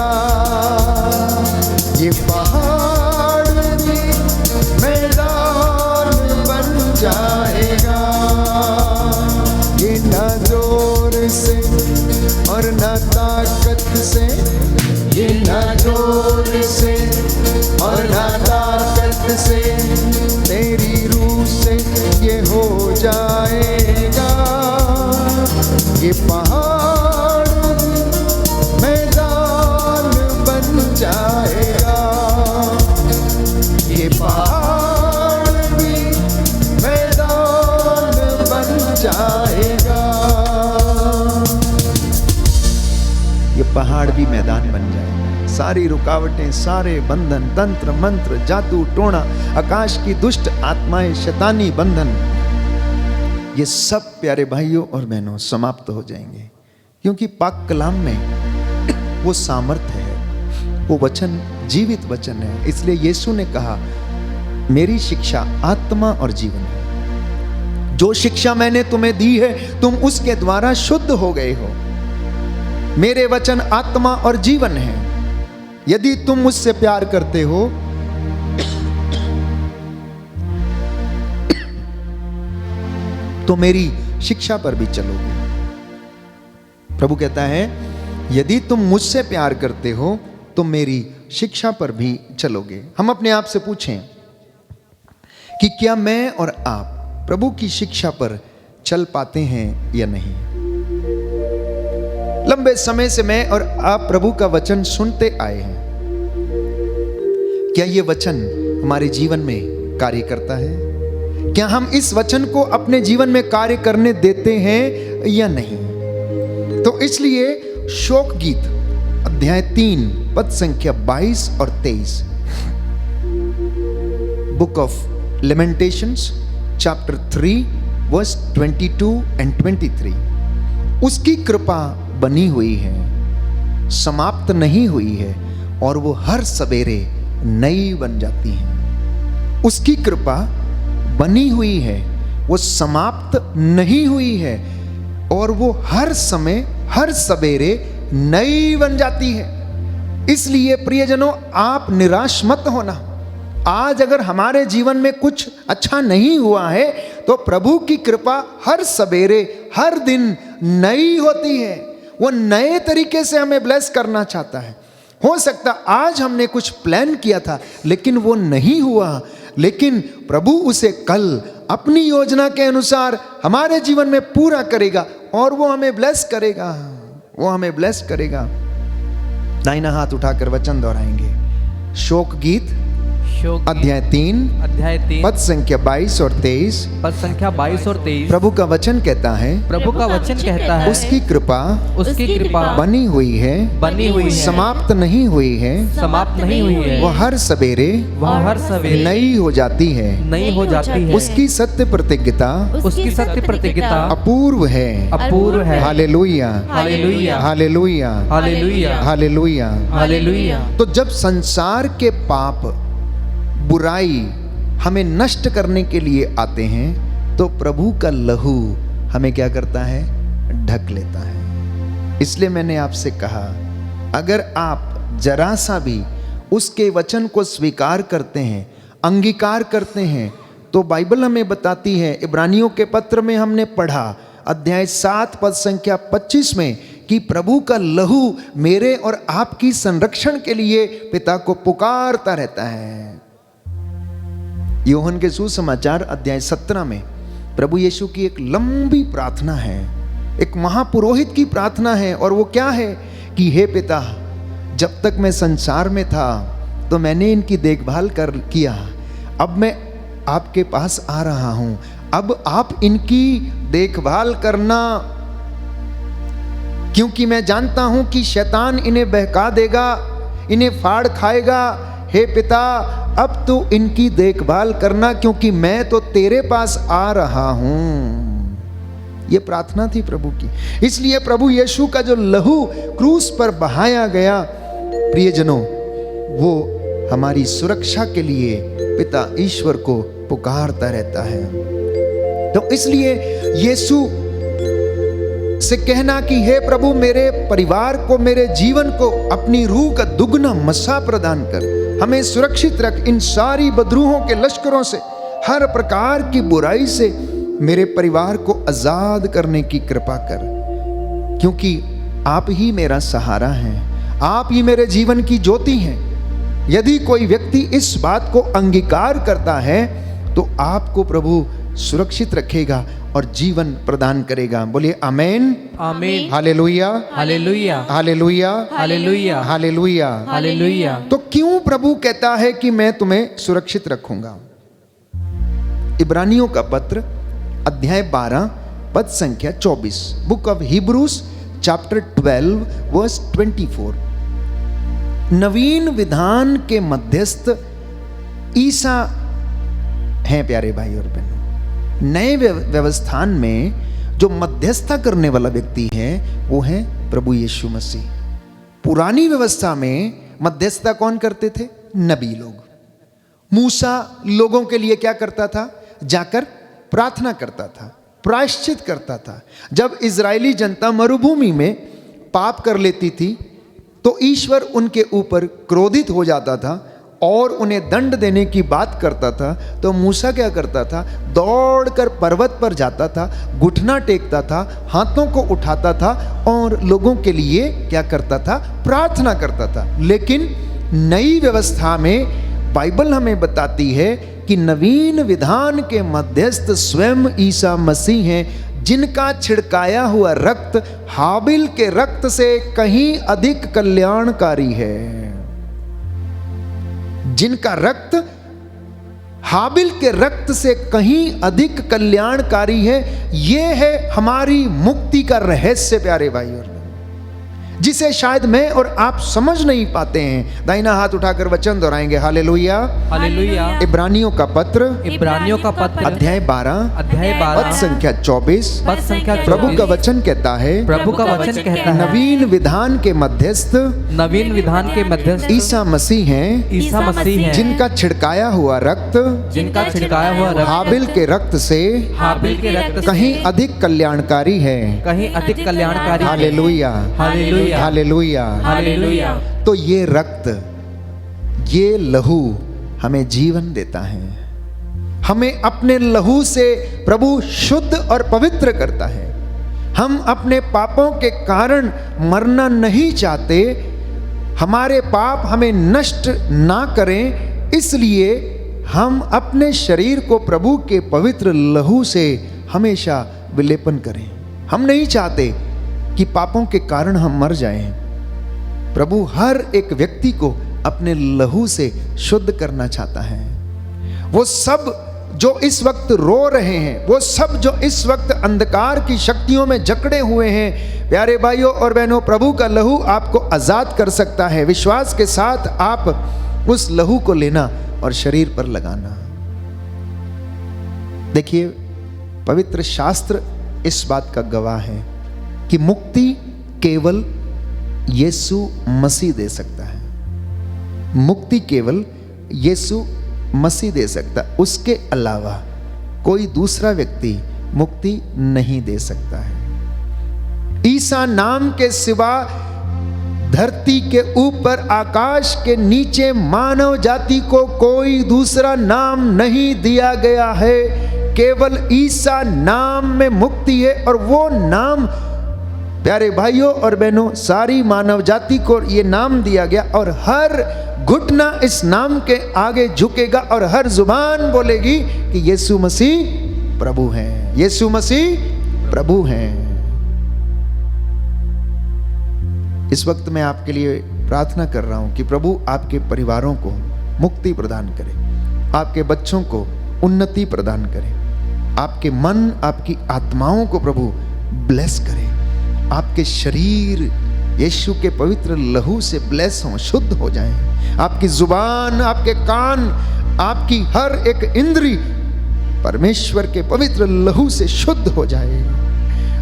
ये पहाड़ मैदान बन जाएगा। ये ना जोर से और ना ताकत से, ये ना जोर से और ना ताकत से, तेरी रूह से ये हो जाएगा। ये पहाड़ मैदान बन जाएगा। ये पहाड़ भी मैदान बन जाएगा। ये पहाड़ भी मैदान बन जाएगा। सारी रुकावटें, सारे बंधन, तंत्र मंत्र, जादू टोना, आकाश की दुष्ट आत्माएं, शैतानी बंधन, ये सब प्यारे भाइयों और बहनों समाप्त हो जाएंगे। क्योंकि पाक कलाम में वो सामर्थ्य है, वो वचन जीवित वचन है। इसलिए यीशु ने कहा, मेरी शिक्षा आत्मा और जीवन है। जो शिक्षा मैंने तुम्हें दी है तुम उसके द्वारा शुद्ध हो गए हो। मेरे वचन आत्मा और जीवन है। यदि तुम मुझसे प्यार करते हो तो मेरी शिक्षा पर भी चलोगे। प्रभु कहता है, यदि तुम मुझसे प्यार करते हो तो मेरी शिक्षा पर भी चलोगे। हम अपने आप से पूछें कि क्या मैं और आप प्रभु की शिक्षा पर चल पाते हैं या नहीं। लंबे समय से मैं और आप प्रभु का वचन सुनते आए हैं। क्या ये वचन हमारे जीवन में कार्य करता है? क्या हम इस वचन को अपने जीवन में कार्य करने देते हैं या नहीं? तो इसलिए शोक गीत अध्याय 3 पद संख्या 22 और 23, book of Lamentations chapter 3 verse 22 and 23, उसकी कृपा बनी हुई है, समाप्त नहीं हुई है और वो हर सवेरे नई बन जाती है। उसकी कृपा बनी हुई है, वो समाप्त नहीं हुई है और वो हर समय हर सवेरे नई बन जाती है। इसलिए प्रियजनों, आप निराश मत होना। आज अगर हमारे जीवन में कुछ अच्छा नहीं हुआ है तो प्रभु की कृपा हर सवेरे हर दिन नई होती है। वो नए तरीके से हमें ब्लेस करना चाहता है। हो सकता आज हमने कुछ प्लान किया था लेकिन वो नहीं हुआ, लेकिन प्रभु उसे कल अपनी योजना के अनुसार हमारे जीवन में पूरा करेगा और वो हमें ब्लेस करेगा। वो हमें ब्लेस करेगा। दाहिना हाथ उठाकर वचन दोहराएंगे। शोक गीत शिष्यों की अध्याय 3 अध्याय 3 पद संख्या 22 और 23। पद संख्या 22 और 23। प्रभु का वचन कहता है, प्रभु का वचन कहता है, उसकी कृपा बनी हुई है, समाप्त नहीं हुई है, समाप्त नहीं हुई है। वह हर सवेरे नई हो जाती है, उसकी सत्य प्रतिज्ञता अपूर्व है। हालेलुया, हालेलुया, हालेलुया, हालेलुया, हालेलुया, हालेलुया। तो जब संसार के पाप बुराई हमें नष्ट करने के लिए आते हैं, तो प्रभु का लहू हमें क्या करता है? ढक लेता है। इसलिए मैंने आपसे कहा, अगर आप जरा सा भी उसके वचन को स्वीकार करते हैं, अंगीकार करते हैं, तो बाइबल हमें बताती है, इब्रानियों के पत्र में हमने पढ़ा अध्याय 7 पद संख्या 25 में, कि प्रभु का लहू मेरे और आपकी संरक्षण के लिए पिता को पुकारता रहता है। यूहन्ना के सुसमाचार अध्याय 17 में प्रभु यीशु की एक लंबी प्रार्थना है, एक महापुरोहित की प्रार्थना है, और वो क्या है कि हे पिता, जब तक मैं संसार में था तो मैंने इनकी देखभाल किया, अब मैं आपके पास आ रहा हूं, अब आप इनकी देखभाल करना, क्योंकि मैं जानता हूं कि शैतान इन्हें बहका देगा, इन्हें फाड़ खाएगा। हे पिता, अब तू इनकी देखभाल करना, क्योंकि मैं तो तेरे पास आ रहा हूं। यह प्रार्थना थी प्रभु की। इसलिए प्रभु यीशु का जो लहू क्रूस पर बहाया गया, प्रियजनों, वो हमारी सुरक्षा के लिए पिता ईश्वर को पुकारता रहता है। तो इसलिए यीशु से कहना कि हे प्रभु, मेरे परिवार को, मेरे जीवन को अपनी रूह का दुगना मसा प्रदान कर, हमें सुरक्षित रख इन सारी बदरूहों के लश्करों से, हर प्रकार की बुराई से मेरे परिवार को आजाद करने की कृपा कर, क्योंकि आप ही मेरा सहारा हैं, आप ही मेरे जीवन की ज्योति हैं। यदि कोई व्यक्ति इस बात को अंगीकार करता है, तो आपको प्रभु सुरक्षित रखेगा और जीवन प्रदान करेगा। बोलिए आमेन, आमीन, हालेलुया, हालेलुया, हालेलुया, हालेलुया, हालेलुया, हालेलुया। तो क्यों प्रभु कहता है कि मैं तुम्हें सुरक्षित रखूंगा? इब्रानियों का पत्र अध्याय 12 पद संख्या 24, book of Hebrews chapter 12 verse 24। नवीन विधान के मध्यस्थ ईसा हैं प्यारे भाई और बहनों। नए व्यवस्थान में जो मध्यस्थता करने वाला व्यक्ति है, वो है प्रभु यीशु मसीह। पुरानी व्यवस्था में मध्यस्थता कौन करते थे? नबी लोग। मूसा लोगों के लिए क्या करता था? जाकर प्रार्थना करता था, प्रायश्चित करता था। जब इजरायली जनता मरुभूमि में पाप कर लेती थी, तो ईश्वर उनके ऊपर क्रोधित हो जाता था और उन्हें दंड देने की बात करता था। तो मूसा क्या करता था? दौड़कर पर्वत पर जाता था, घुटना टेकता था, हाथों को उठाता था और लोगों के लिए क्या करता था? प्रार्थना करता था। लेकिन नई व्यवस्था में बाइबल हमें बताती है कि नवीन विधान के मध्यस्थ स्वयं ईसा मसीह हैं, जिनका छिड़काया हुआ रक्त हाबिल के रक्त से कहीं अधिक कल्याणकारी है। जिनका रक्त हाबिल के रक्त से कहीं अधिक कल्याणकारी है। यह है हमारी मुक्ति का रहस्य प्यारे भाई और जिसे शायद मैं और आप समझ नहीं पाते हैं। दाहिना हाथ उठाकर वचन दोहराएंगे, हालेलुया, हालेलुया। इब्रानियों का पत्र अध्याय 12 पद संख्या 24। प्रभु का वचन कहता है, नवीन विधान के मध्यस्थ ईसा मसीह हैं, जिनका छिड़काया हुआ रक्त हाबिल के रक्त से कहीं अधिक कल्याणकारी है। हालेलुया, हालेलुया, हालेलुया। तो ये रक्त, ये लहू हमें जीवन देता है। हमें अपने लहू से प्रभु शुद्ध और पवित्र करता है। हम अपने पापों के कारण मरना नहीं चाहते। हमारे पाप हमें नष्ट ना करें, इसलिए हम अपने शरीर को प्रभु के पवित्र लहू से हमेशा विलेपन करें। हम नहीं चाहते कि पापों के कारण हम मर जाएं। प्रभु हर एक व्यक्ति को अपने लहू से शुद्ध करना चाहता है। वो सब जो इस वक्त रो रहे हैं, वो सब जो इस वक्त अंधकार की शक्तियों में जकड़े हुए हैं, प्यारे भाइयों और बहनों, प्रभु का लहू आपको आजाद कर सकता है। विश्वास के साथ आप उस लहू को लेना और शरीर पर लगाना। देखिए, पवित्र शास्त्र इस बात का गवाह है कि मुक्ति केवल यीशु मसीह दे सकता है। मुक्ति केवल यीशु मसीह दे सकता, उसके अलावा कोई दूसरा व्यक्ति मुक्ति नहीं दे सकता है। ईसा नाम के सिवा धरती के ऊपर, आकाश के नीचे मानव जाति को कोई दूसरा नाम नहीं दिया गया है। केवल ईसा नाम में मुक्ति है, और वो नाम, प्यारे भाइयों और बहनों, सारी मानव जाति को ये नाम दिया गया, और हर घुटना इस नाम के आगे झुकेगा और हर जुबान बोलेगी कि यीशु मसीह प्रभु हैं, यीशु मसीह प्रभु हैं। इस वक्त मैं आपके लिए प्रार्थना कर रहा हूं कि प्रभु आपके परिवारों को मुक्ति प्रदान करे, आपके बच्चों को उन्नति प्रदान करे, आपके मन, आपकी आत्माओं को प्रभु ब्लेस करे, आपके शरीर यीशु के पवित्र लहू से ब्लेस हो, शुद्ध हो जाएं। आपकी जुबान, आपके कान, आपकी हर एक इंद्री परमेश्वर के पवित्र लहू से शुद्ध हो जाए।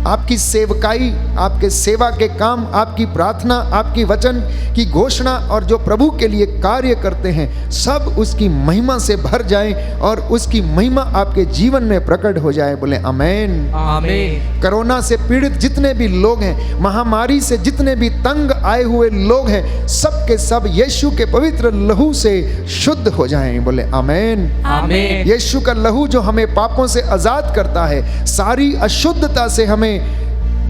आपकी सेवकाई, आपके सेवा के काम, आपकी प्रार्थना, आपकी वचन की घोषणा और जो प्रभु के लिए कार्य करते हैं, सब उसकी महिमा से भर जाए और उसकी महिमा आपके जीवन में प्रकट हो जाए। बोले आमीन, आमीन। कोरोना से पीड़ित जितने भी लोग हैं, महामारी से जितने भी तंग आए हुए लोग हैं, सब के सब यीशु के पवित्र लहू से शुद्ध हो जाएं। बोले आमीन, आमीन। यीशु का लहू जो हमें पापों से आजाद करता है, सारी अशुद्धता से हमें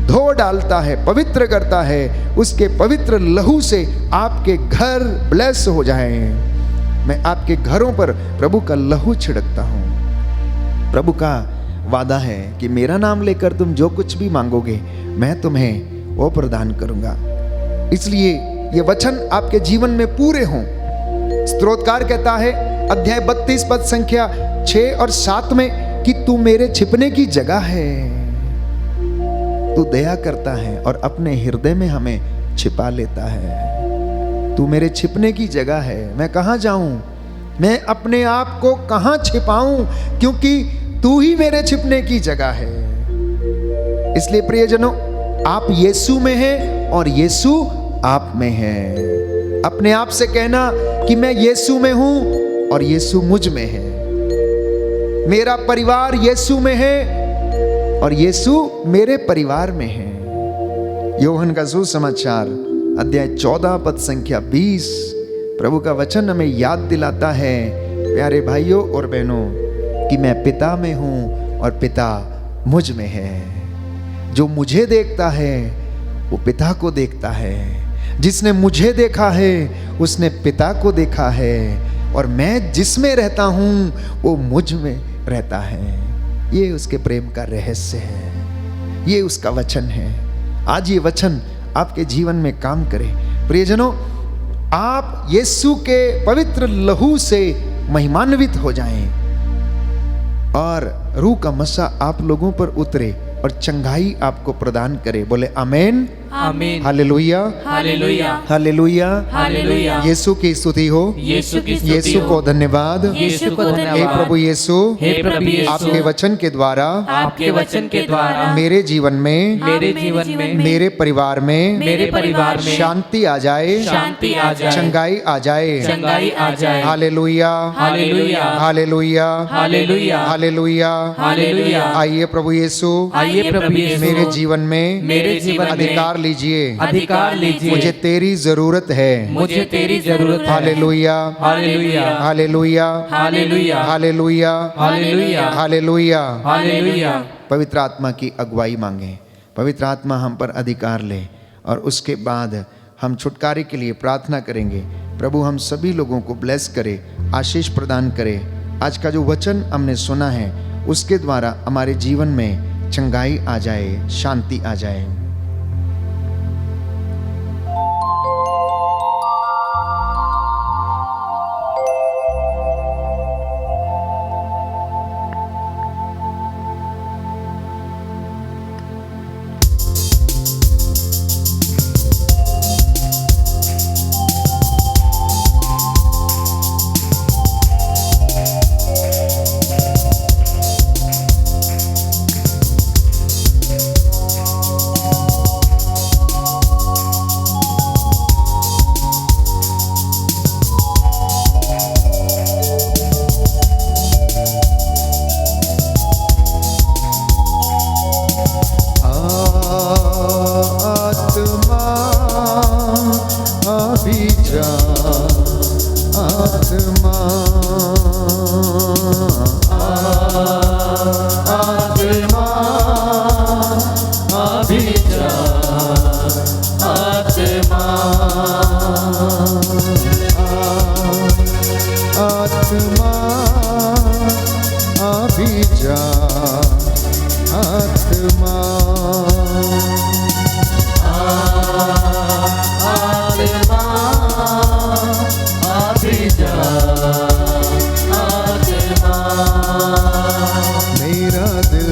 धो डालता है, पवित्र करता है, उसके पवित्र लहू से आपके घर ब्लेस हो जाएं। मैं आपके घरों पर प्रभु का लहू छिड़कता हूं। प्रभु का वादा है कि मेरा नाम लेकर तुम जो कुछ भी मांगोगे, मैं तुम्हें वो प्रदान करूंगा। इसलिए ये वचन आपके जीवन में पूरे हों। स्तोत्रकार कहता है, अध्याय 32 पद संख्या 6 और 7 में, कि तू मेरे छिपने की जगह है, तू दया करता है और अपने हृदय में हमें छिपा लेता है। तू मेरे छिपने की जगह है। मैं कहाँ जाऊं, मैं अपने आप को कहाँ छिपाऊं, क्योंकि तू ही मेरे छिपने की जगह है। इसलिए प्रियजनों, आप यीशु में हैं और यीशु आप में है। अपने आप से कहना कि मैं यीशु में हूं और यीशु मुझ में है। मेरा परिवार यीशु में है और यीशु मेरे परिवार में है। यूहन्ना का सुसमाचार अध्याय 14 पद संख्या 20, प्रभु का वचन हमें याद दिलाता है, प्यारे भाइयों और बहनों, कि मैं पिता में हूं और पिता मुझ में है। जो मुझे देखता है वो पिता को देखता है। जिसने मुझे देखा है उसने पिता को देखा है, और मैं जिसमें रहता हूं वो मुझ में रहता है। ये उसके प्रेम का रहस्य है, ये उसका वचन है। आज ये वचन आपके जीवन में काम करे। प्रियजनों, आप यीशु के पवित्र लहू से महिमान्वित हो जाएं और रूह का मसा आप लोगों पर उतरे और चंगाई आपको प्रदान करे। बोले आमीन, आमीन। हालेलुया, हालेलुया, हालेलुया, हालेलुया। यीशु की स्तुति हो, यीशु की स्तुति यीशु हो। को धन्यवाद, यीशु को धन्यवाद। हे प्रभु यीशु, हे प्रभु यीशु, आपके वचन के द्वारा आपके वचन के द्वारा मेरे जीवन में, मेरे जीवन में, मेरे परिवार में, मेरे परिवार में शांति आ जाए, शांति आ जाए, चंगाई आ जाए, चंगाई आ जाए। हालेलुया, हालेलुया, हालेलुया, हालेलुया, हालेलुया, हालेलुया। आइए प्रभु यीशु, आइए प्रभु यीशु, मेरे जीवन में, मेरे जीवन में अधिकार लीजिए। अधिकार लीजिए। मुझे तेरी जरूरत है। मुझे तेरी जरूरत है। हालेलुया, हालेलुया, हालेलुया, हालेलुया, हालेलुया, हालेलुया, हालेलुया। हालेलुया। पवित्र आत्मा की अगुवाई मांगे, पवित्र आत्मा हम पर अधिकार ले, और उसके बाद हम छुटकारे के लिए प्रार्थना करेंगे। प्रभु हम सभी लोगों को ब्लेस करे, आशीष प्रदान करे। आज का जो वचन हमने सुना है उसके द्वारा हमारे जीवन में चंगाई आ जाए, शांति आ जाए। आत्मा अभी जा, आत्मा आत्मा अभी जा, आत्मा मेरा दिल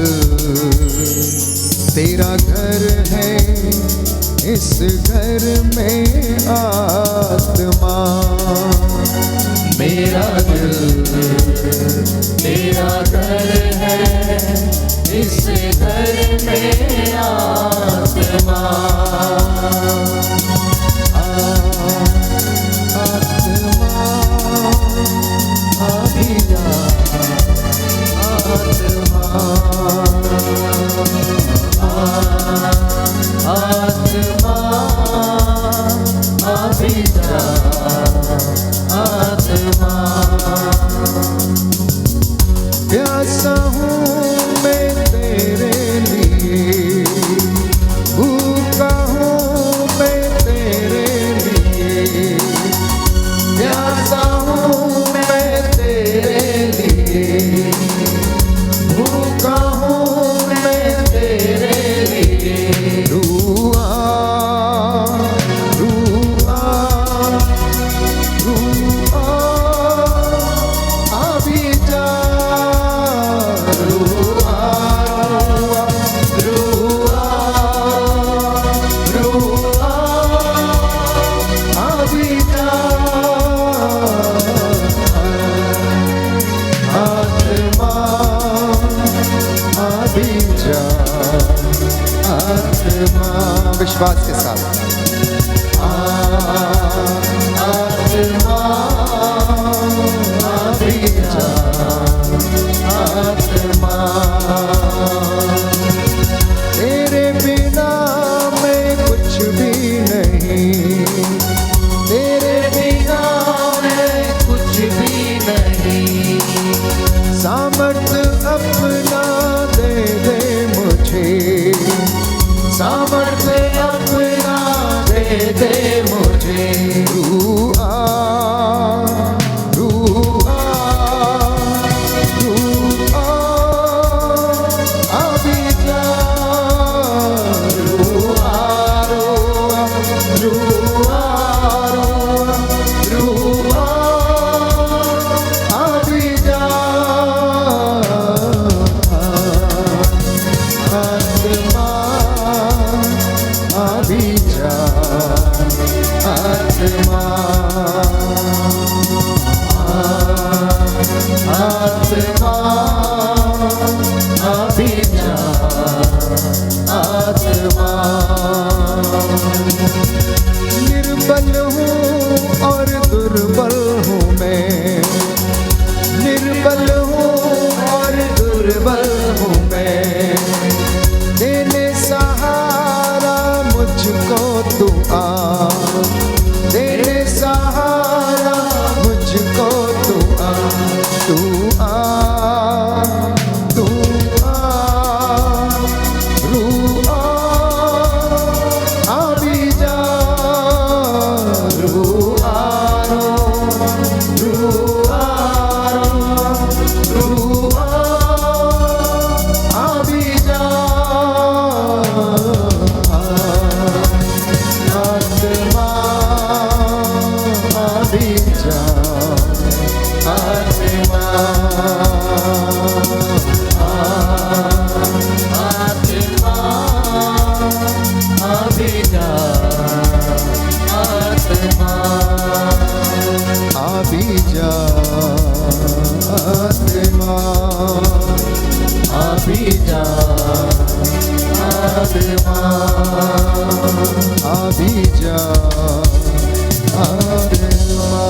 तेरा घर है, इस घर में आत्मा मेरा दिल तेरा घर है, इस घर में आत्मा आत्मा अभी जा, आत्मा आत्मा अभी जा, आत्मा प्यासा हूँ मैं तेरे लिए, भूखा हूँ मैं तेरे लिए, प्यासा हूँ मैं तेरे लिए, भूखा हूँ मैं तेरे लिए। रूह आ, रूह आ, रूह आ, अभी जा, रूह आ, रूह आ, रूह आ, अभी जा, आत्मा अभी जा, आत्मा विश्वास के साथ आत्मा अभी जा, आत्मा तेरे बिना मैं कुछ भी नहीं, तेरे बिना मैं कुछ भी नहीं, सामर्थ्य अपना दे दे मुझे, सामर्थ्य अपना दे दे मुझे। रूह आ, रूह आ, रूह आ, अभी जा, रूह आ, रूह आ, रूह आ, अभी जा, आत्मा अभी जा, आत्मा आत्मा अभी जा, आत्मा निर्बल हूँ और दुर्बल हूँ मैं, निर्बल हूँ और दुर्बल हूँ मैं, देने सहारा मुझको तू आ, देने सहारा मुझको तू आ, तू आ, तू आ, रूह आ, अभी जा, रूह आ, रूह आ, रूह आ, अभी जा, आत्मा अभी जा, आत्मा आत्मा अभी जा, आत्मा अभी जा, आत्मा अभी जा, आत्मा अभी जा, आत्मा।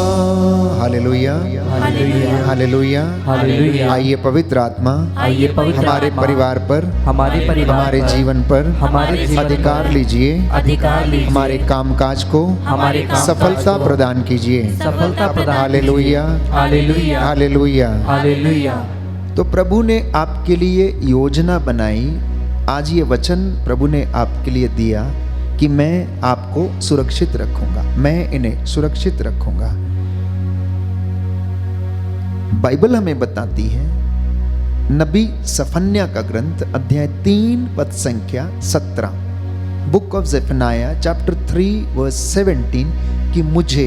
हालेलुया, हालेलुया, हालेलुया, हालेलुया। आइए पवित्र आत्मा आइए पवित्र हमारे आत्मा परिवार पर, हमारे परिवार हमारे पर, जीवन पर हमारे जीवन अधिकार पर लीजिए, अधिकार लीजिए, हमारे कामकाज को हमारे कामकाज सफलता को प्रदान कीजिए। सफलता प्रदान हालेलुया, हालेलुया, हालेलुया। हालेलुया। तो प्रभु ने आपके लिए योजना बनाई। आज ये वचन प्रभु ने आपके लिए दिया कि मैं आपको सुरक्षित रखूंगा, मैं इन्हें सुरक्षित रखूंगा। बाइबल हमें बताती है, नबी सफन्या का ग्रंथ अध्याय 3 पद संख्या 17, बुक ऑफ ज़ेफनाया चैप्टर 3 वर्स 17, कि मुझे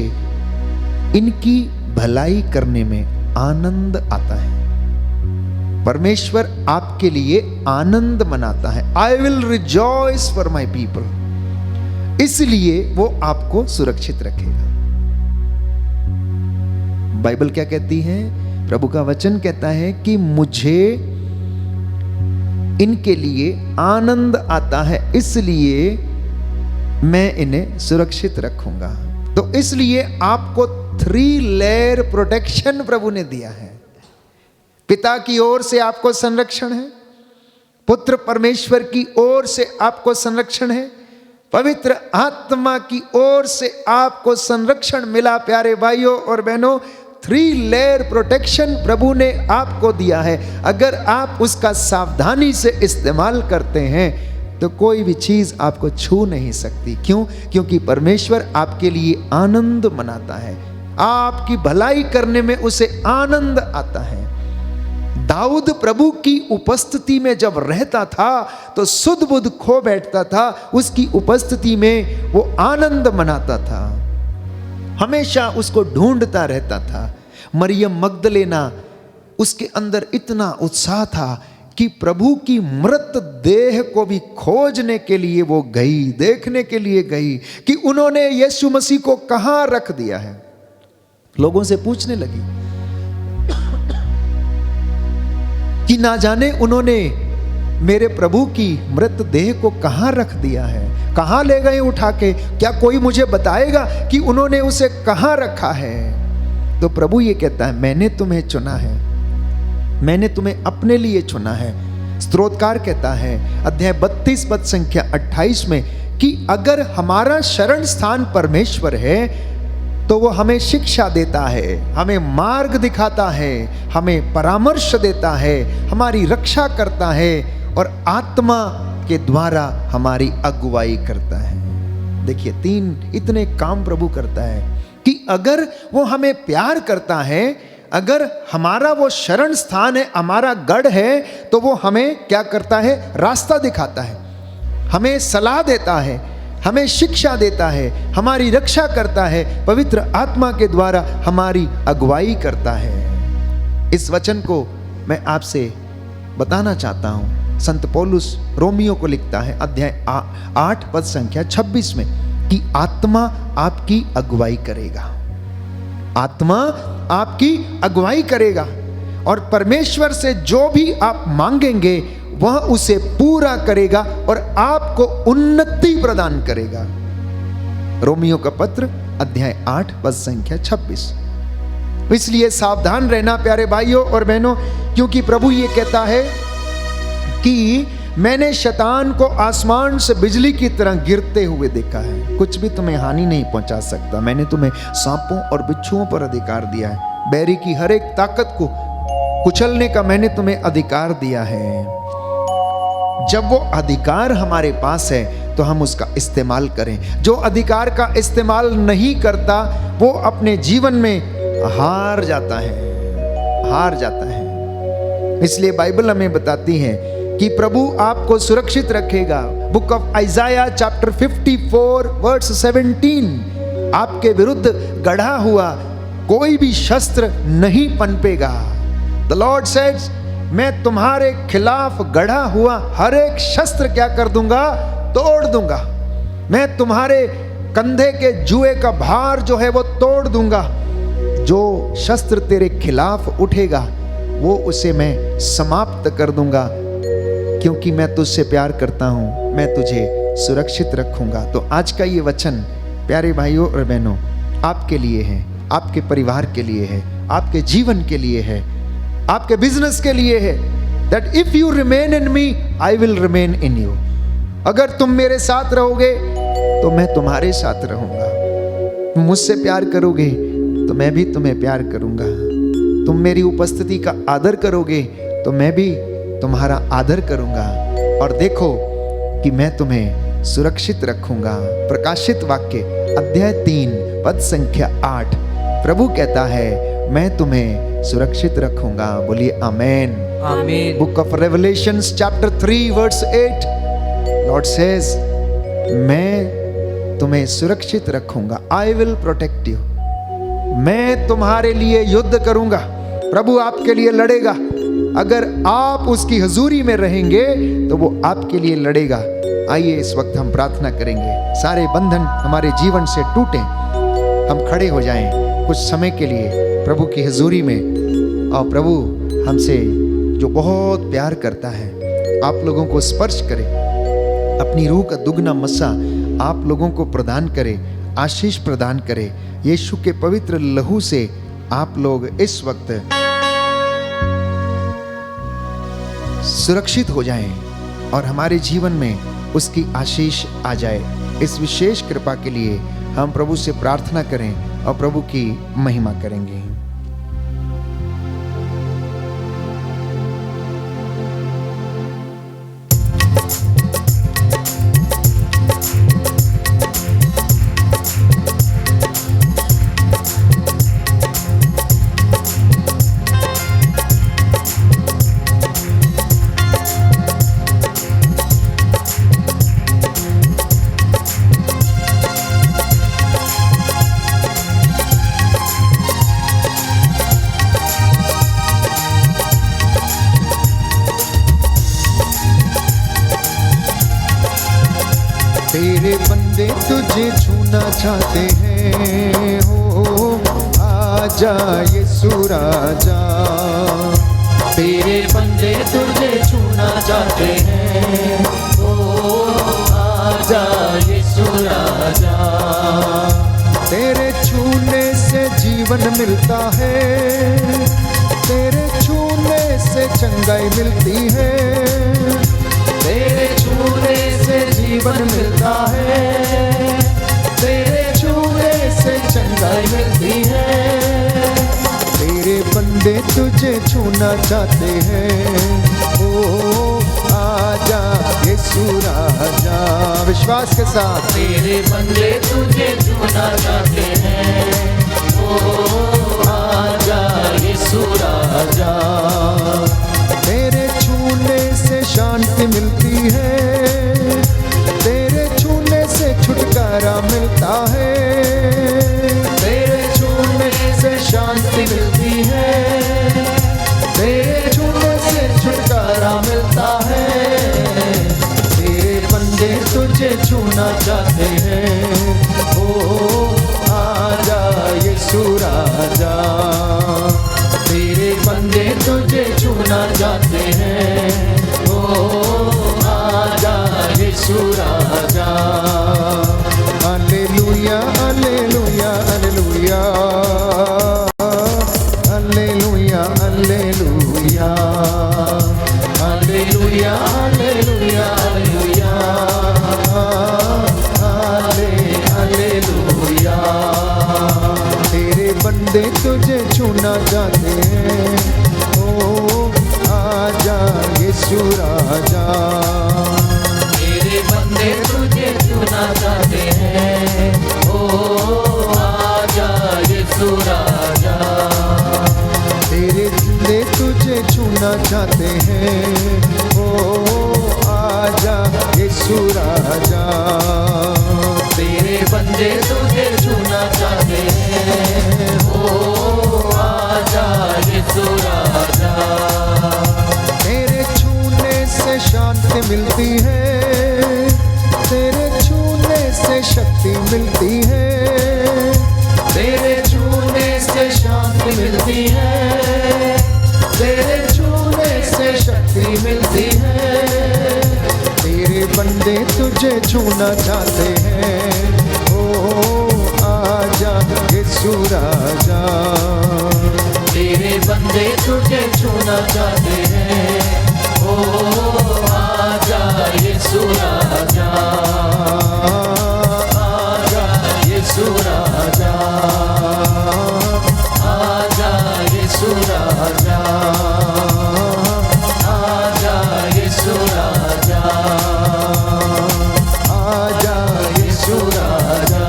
इनकी भलाई करने में आनंद आता है। परमेश्वर आपके लिए आनंद मनाता है। I will rejoice for my people, इसलिए वो आपको सुरक्षित रखेगा। बाइबल क्या कहती है? प्रभु का वचन कहता है कि मुझे इनके लिए आनंद आता है, इसलिए मैं इन्हें सुरक्षित रखूंगा। तो इसलिए आपको 3 लेयर प्रोटेक्शन प्रभु ने दिया है। पिता की ओर से आपको संरक्षण है, पुत्र परमेश्वर की ओर से आपको संरक्षण है, पवित्र आत्मा की ओर से आपको संरक्षण मिला। प्यारे भाइयों और बहनों, 3 लेयर प्रोटेक्शन प्रभु ने आपको दिया है। अगर आप उसका सावधानी से इस्तेमाल करते हैं तो कोई भी चीज आपको छू नहीं सकती। क्यों? क्योंकि परमेश्वर आपके लिए आनंद मनाता है, आपकी भलाई करने में उसे आनंद आता है। दाऊद प्रभु की उपस्थिति में जब रहता था तो सुध बुध खो बैठता था, उसकी उपस्थिति में वो आनंद मनाता था, हमेशा उसको ढूंढता रहता था। मरियम मगदलेना, उसके अंदर इतना उत्साह था कि प्रभु की मृत देह को भी खोजने के लिए वो गई, देखने के लिए गई कि उन्होंने यीशु मसीह को कहां रख दिया है। लोगों से पूछने लगी कि ना जाने उन्होंने मेरे प्रभु की मृत देह को कहां रख दिया है, कहां ले गए उठा के, क्या कोई मुझे बताएगा कि उन्होंने उसे कहां रखा है? तो प्रभु ये कहता है, मैंने तुम्हें चुना है, मैंने तुम्हें अपने लिए चुना है। स्तोत्रकार कहता है अध्याय 32 पद संख्या 28 में कि अगर हमारा शरण स्थान परमेश्वर है तो वो हमें शिक्षा देता है, हमें मार्ग दिखाता है, हमें परामर्श देता है, हमारी रक्षा करता है और आत्मा के द्वारा हमारी अगुवाई करता है। देखिए 3 इतने काम प्रभु करता है कि अगर वो हमें प्यार करता है, अगर हमारा वो शरण स्थान है, हमारा गढ़ है, तो वो हमें क्या करता है? रास्ता दिखाता है, हमें सलाह देता है, हमें शिक्षा देता है, हमारी रक्षा करता है, पवित्र आत्मा के द्वारा हमारी अगुवाई करता है। इस वचन को मैं आपसे बताना चाहता हूं। संत पौलुस रोमियो को लिखता है अध्याय 8 पद संख्या 26 में कि आत्मा आपकी अगुवाई करेगा, आत्मा आपकी अगुवाई करेगा और परमेश्वर से जो भी आप मांगेंगे वह उसे पूरा करेगा और आपको उन्नति प्रदान करेगा। रोमियो का पत्र अध्याय 8 पद संख्या 26। इसलिए सावधान रहना प्यारे भाइयों और बहनों, क्योंकि प्रभु ये कहता है कि मैंने शैतान को आसमान से बिजली की तरह गिरते हुए देखा है, कुछ भी तुम्हें हानि नहीं पहुंचा सकता। मैंने तुम्हें सांपों और बिच्छुओं पर अधिकार दिया है, बैरी की हर एक ताकत को कुचलने का मैंने तुम्हें अधिकार दिया है। जब वो अधिकार हमारे पास है तो हम उसका इस्तेमाल करें। जो अधिकार का इस्तेमाल नहीं करता वो अपने जीवन में हार जाता है, हार जाता है। इसलिए बाइबल हमें बताती है कि प्रभु आपको सुरक्षित रखेगा। Book of Isaiah chapter 54 verse 17, आपके विरुद्ध गढ़ा हुआ कोई भी शस्त्र नहीं पनपेगा। द लॉर्ड सेड्स, मैं तुम्हारे खिलाफ गढ़ा हुआ हर एक शस्त्र क्या कर दूंगा? तोड़ दूंगा। मैं तुम्हारे कंधे के जुए का भार जो है वो तोड़ दूंगा। जो शस्त्र तेरे खिलाफ उठेगा वो उसे मैं समाप्त कर दूंगा, क्योंकि मैं तुझसे प्यार करता हूं, मैं तुझे सुरक्षित रखूंगा। तो आज का ये वचन प्यारे भाइयों और बहनों आपके लिए है, आपके परिवार के लिए है, आपके जीवन के लिए है, आपके बिजनेस के लिए है। That if you remain in me, I will remain in you. अगर तुम मेरे साथ रहोगे तो मैं तुम्हारे साथ रहूंगा। तुम मुझसे प्यार करोगे तो मैं भी तुम्हें प्यार करूंगा। तुम मेरी उपस्थिति का आदर करोगे तो मैं भी तुम्हारा आदर करूंगा। और देखो कि मैं तुम्हें सुरक्षित रखूंगा। प्रकाशित वाक्य अध्याय 3 पद संख्या 8, प्रभु कहता है मैं तुम्हें सुरक्षित रखूंगा। बोलिए आमेन। आमीन। Book of Revelations chapter 3 verse 8, Lord says, मैं तुम्हें सुरक्षित रखूंगा। I will protect you. मैं तुम्हारे लिए युद्ध करूंगा। प्रभु आपके लिए लड़ेगा। अगर आप उसकी हजूरी में रहेंगे तो वो आपके लिए लड़ेगा। आइए इस वक्त हम प्रार्थना करेंगे, सारे बंधन हमारे जीवन से टूटें, हम खड़े हो जाएं कुछ समय के लिए प्रभु की हजूरी में। और प्रभु हमसे जो बहुत प्यार करता है, आप लोगों को स्पर्श करे, अपनी रूह का दुगना मस्सा आप लोगों को प्रदान करे, आशीष प्रदान करे। यीशु के पवित्र लहू से आप लोग इस वक्त सुरक्षित हो जाएं और हमारे जीवन में उसकी आशीष आ जाए। इस विशेष कृपा के लिए हम प्रभु से प्रार्थना करें और प्रभु की महिमा करेंगे। तेरे बंदे तुझे छूना चाहते हैं, हो आजा यीशु राजा। तेरे बंदे तुझे छूना चाहते हैं, ओ आजा यीशु राजा। तेरे छूने से जीवन मिलता है, तेरे छूने से चंगाई मिलती है, तेरे छूने से जीवन मिलता है, तेरे छूने से चंगाई मिलती है। तेरे बंदे तुझे छूना चाहते हैं, ओ आजा यीशु राजा। विश्वास के साथ, तेरे बंदे तुझे छूना चाहते हैं, ओ आजा यीशु राजा। तेरे छूने से शांति मिलती है, तेरे छूने से छुटकारा मिलता है, तेरे छूने से शांति मिलती है, तेरे छूने से छुटकारा मिलता है। तेरे बंदे तुझे छूना चाहते हैं, ओ आजा यीशु राजा। तेरे बंदे तुझे छूना चाहते हैं, ओ आजा यीशु राजा। हालेलुया हालेलुया हालेलुया हालेलुया हालेलुया हालेलुया हालेलुया हालेलुया हालेलुया। तेरे बंदे तुझे छूना चाहते हैं, ओ आजा यीशु राजा। तेरे बंदे तुझे छूना चाहते हैं, ओ आजा यीशु राजा। तेरे बंदे तुझे छूना चाहते हैं, ओ आजा यीशु राजा। तेरे बंदे तुझे छूना चाहते हैं, ओ आजा यीशु राजा। तेरे छूने से शांति मिलती है, तेरे छूने से शक्ति मिलती है, तेरे छूने से शांति मिलती है, तेरे छूने से शक्ति मिलती है। तेरे बंदे तुझे छूना चाहते हैं, ओ आजा यीशु राजा। तेरे बंदे तुझे छूना चाहते हैं, ओ आजा यीशु राजा। आजा यीशु राजा, आजा यीशु राजा, आजा यीशु राजा, आजा यीशु राजा।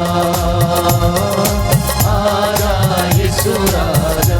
आजा यीशु राजा।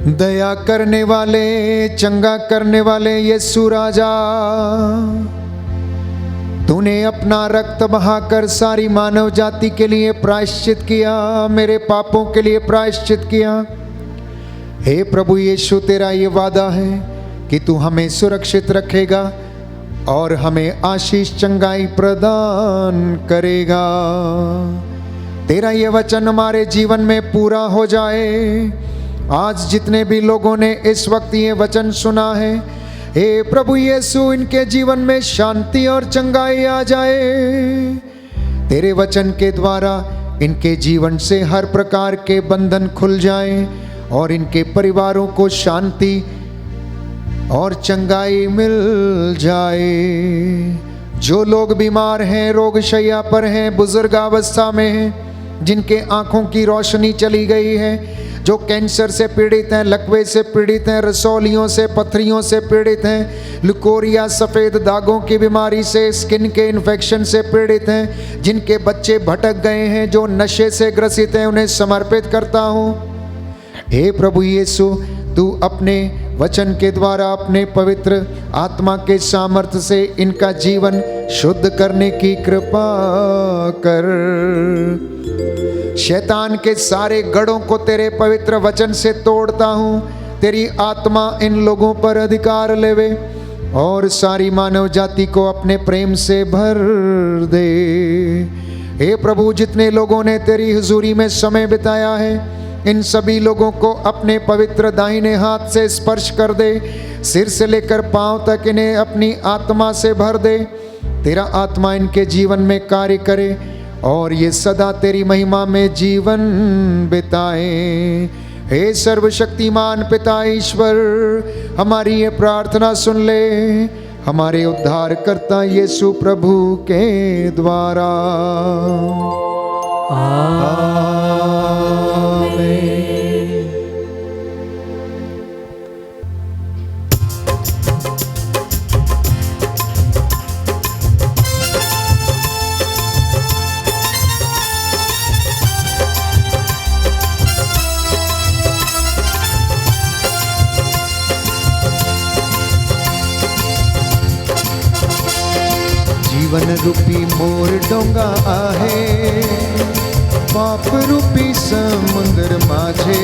दया करने वाले, चंगा करने वाले यीशु राजा, तूने अपना रक्त बहाकर सारी मानव जाति के लिए प्रायश्चित किया, मेरे पापों के लिए प्रायश्चित किया। हे प्रभु यीशु, तेरा ये वादा है कि तू हमें सुरक्षित रखेगा और हमें आशीष चंगाई प्रदान करेगा। तेरा ये वचन हमारे जीवन में पूरा हो जाए। आज जितने भी लोगों ने इस वक्त ये वचन सुना है, हे प्रभु यीशु, इनके जीवन में शांति और चंगाई आ जाए। तेरे वचन के द्वारा इनके जीवन से हर प्रकार के बंधन खुल जाएं और इनके परिवारों को शांति और चंगाई मिल जाए। जो लोग बीमार हैं, रोगशैया पर हैं, बुजुर्गावस्था में हैं, जिनके आंखों की रोशनी चली गई है, जो कैंसर से पीड़ित हैं, लकवे से पीड़ित हैं, रसौलियों से, पथरियों से पीड़ित हैं, लुकोरिया, सफ़ेद दागों की बीमारी से, स्किन के इन्फेक्शन से पीड़ित हैं, जिनके बच्चे भटक गए हैं, जो नशे से ग्रसित हैं, उन्हें समर्पित करता हूँ। हे प्रभु यीशु, तू अपने वचन के द्वारा अपने पवित्र आत्मा के सामर्थ्य से इनका जीवन शुद्ध करने की कृपा कर। शैतान के सारे गढ़ों को तेरे पवित्र वचन से तोड़ता हूँ। तेरी आत्मा इन लोगों पर अधिकार लेवे और सारी मानव जाति को अपने प्रेम से भर दे। हे प्रभु, जितने लोगों ने तेरी हुजूरी में समय बिताया है, इन सभी लोगों को अपने पवित्र दाहिने हाथ से स्पर्श कर दे। सिर से लेकर पांव तक इन्हें अपनी आत्मा से भर दे। तेरा आत्मा इनके जीवन में कार्य करे और ये सदा तेरी महिमा में जीवन बिताएं। हे सर्वशक्तिमान पिता ईश्वर, हमारी ये प्रार्थना सुन ले, हमारे उद्धारकर्ता यीशु प्रभु के द्वारा। जीवन रूपी मोर डोंगा आहे, पाप रूपी समुद्र माझे।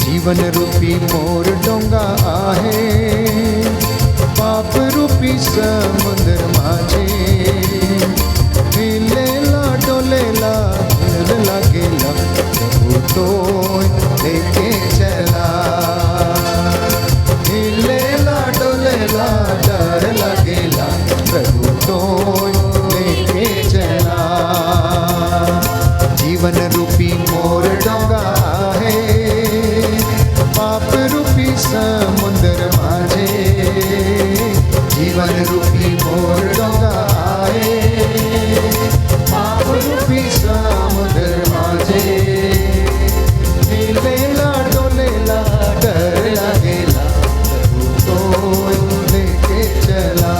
जीवन रूपी मोर डोंगा आहे, पाप रूपी समुद्र माझे। हिलेला डोलेला डर लागेला, प्रभु तो लेके चला। हिलेला डोलेला डर लागेला, प्रभु तो लेके चला। जीवन रूपी मोर डोंगा है, पाप रूपी समुद्र माझे। जीवन रूपी मोर डोंगा है, पाप रूपी समुद्र माझे। हिलेला डोलेला डर लागेला, प्रभु तो लेके चला।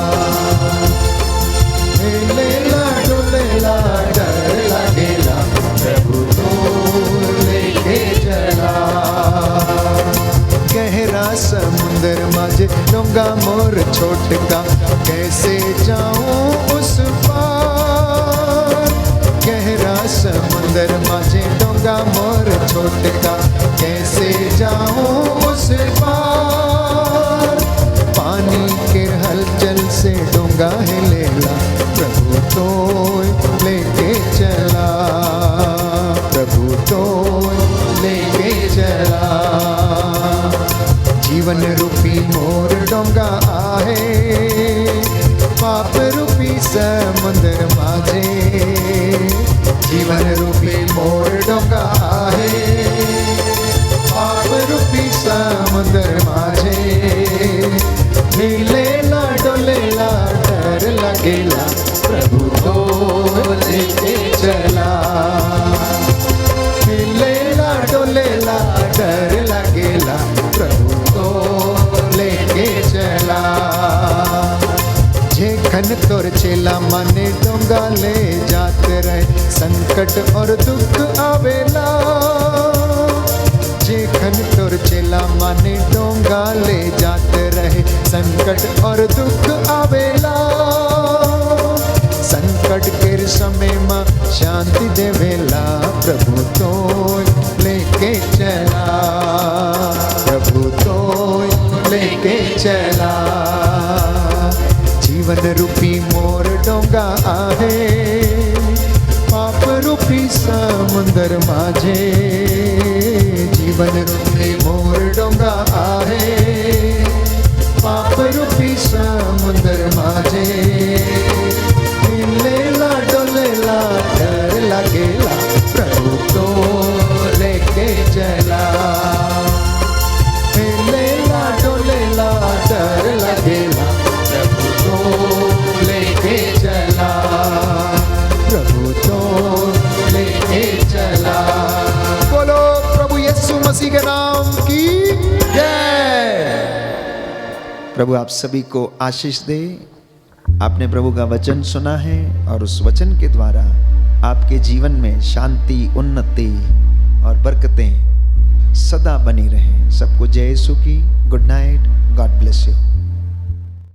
हिलेला डोलेला डर लागेला, प्रभु तो लेके चला। गहरा समुंदर माझे डोंगा मोर छोटका, कैसे जाऊं उस पार। गहरा समुंदर माझे डोंगा मोर छोटका, कैसे जाऊं उस पार। पानी के हलचल से डोंगा हिलेला, प्रभु तो लेके चला। प्रभु तो लेके चला। जीवन रूपी मोर डोंगा आहे, पाप रूपी समुद्र माझे। जीवन रूपी मोर डोंगा आहे, पाप रूपी समुद्र माझे। हिलेला डोलेला डर लगेला, प्रभु तो लेके चला। हिलेला डोलेला डर लगेला, प्रभु तो लेके चला। जेखन तोर चेला माने डोंगा ले जात रहे, संकट और दुख आवेला। जेखन तोर और चेला माने डोंगा ले जाते रहे। संकट और दुख आवेला, संकट के समय माँ शांति देवेला। प्रभु तो लेके चला, प्रभु तो लेके चला। जीवन रूपी मोर डोंगा आहे, पाप रूपी समुंदर माझे। जीवन रूपी मोर डोंगा आहे, पाप रूपी समुंदर माझे। हिलेला डोलेला डर लगेला, प्रभु तो लेके चला। हिलेला डोलेला डर लगेला, प्रभु तो लेके चला, प्रभु तो लेके चला। बोलो प्रभु यीशु मसीह के नाम की जय। प्रभु आप सभी को आशीष दे। आपने प्रभु का वचन सुना है और उस वचन के द्वारा आपके जीवन में शांति, उन्नति और बरकतें सदा बनी रहें। सबको जय यीशु की। Good night. God bless you.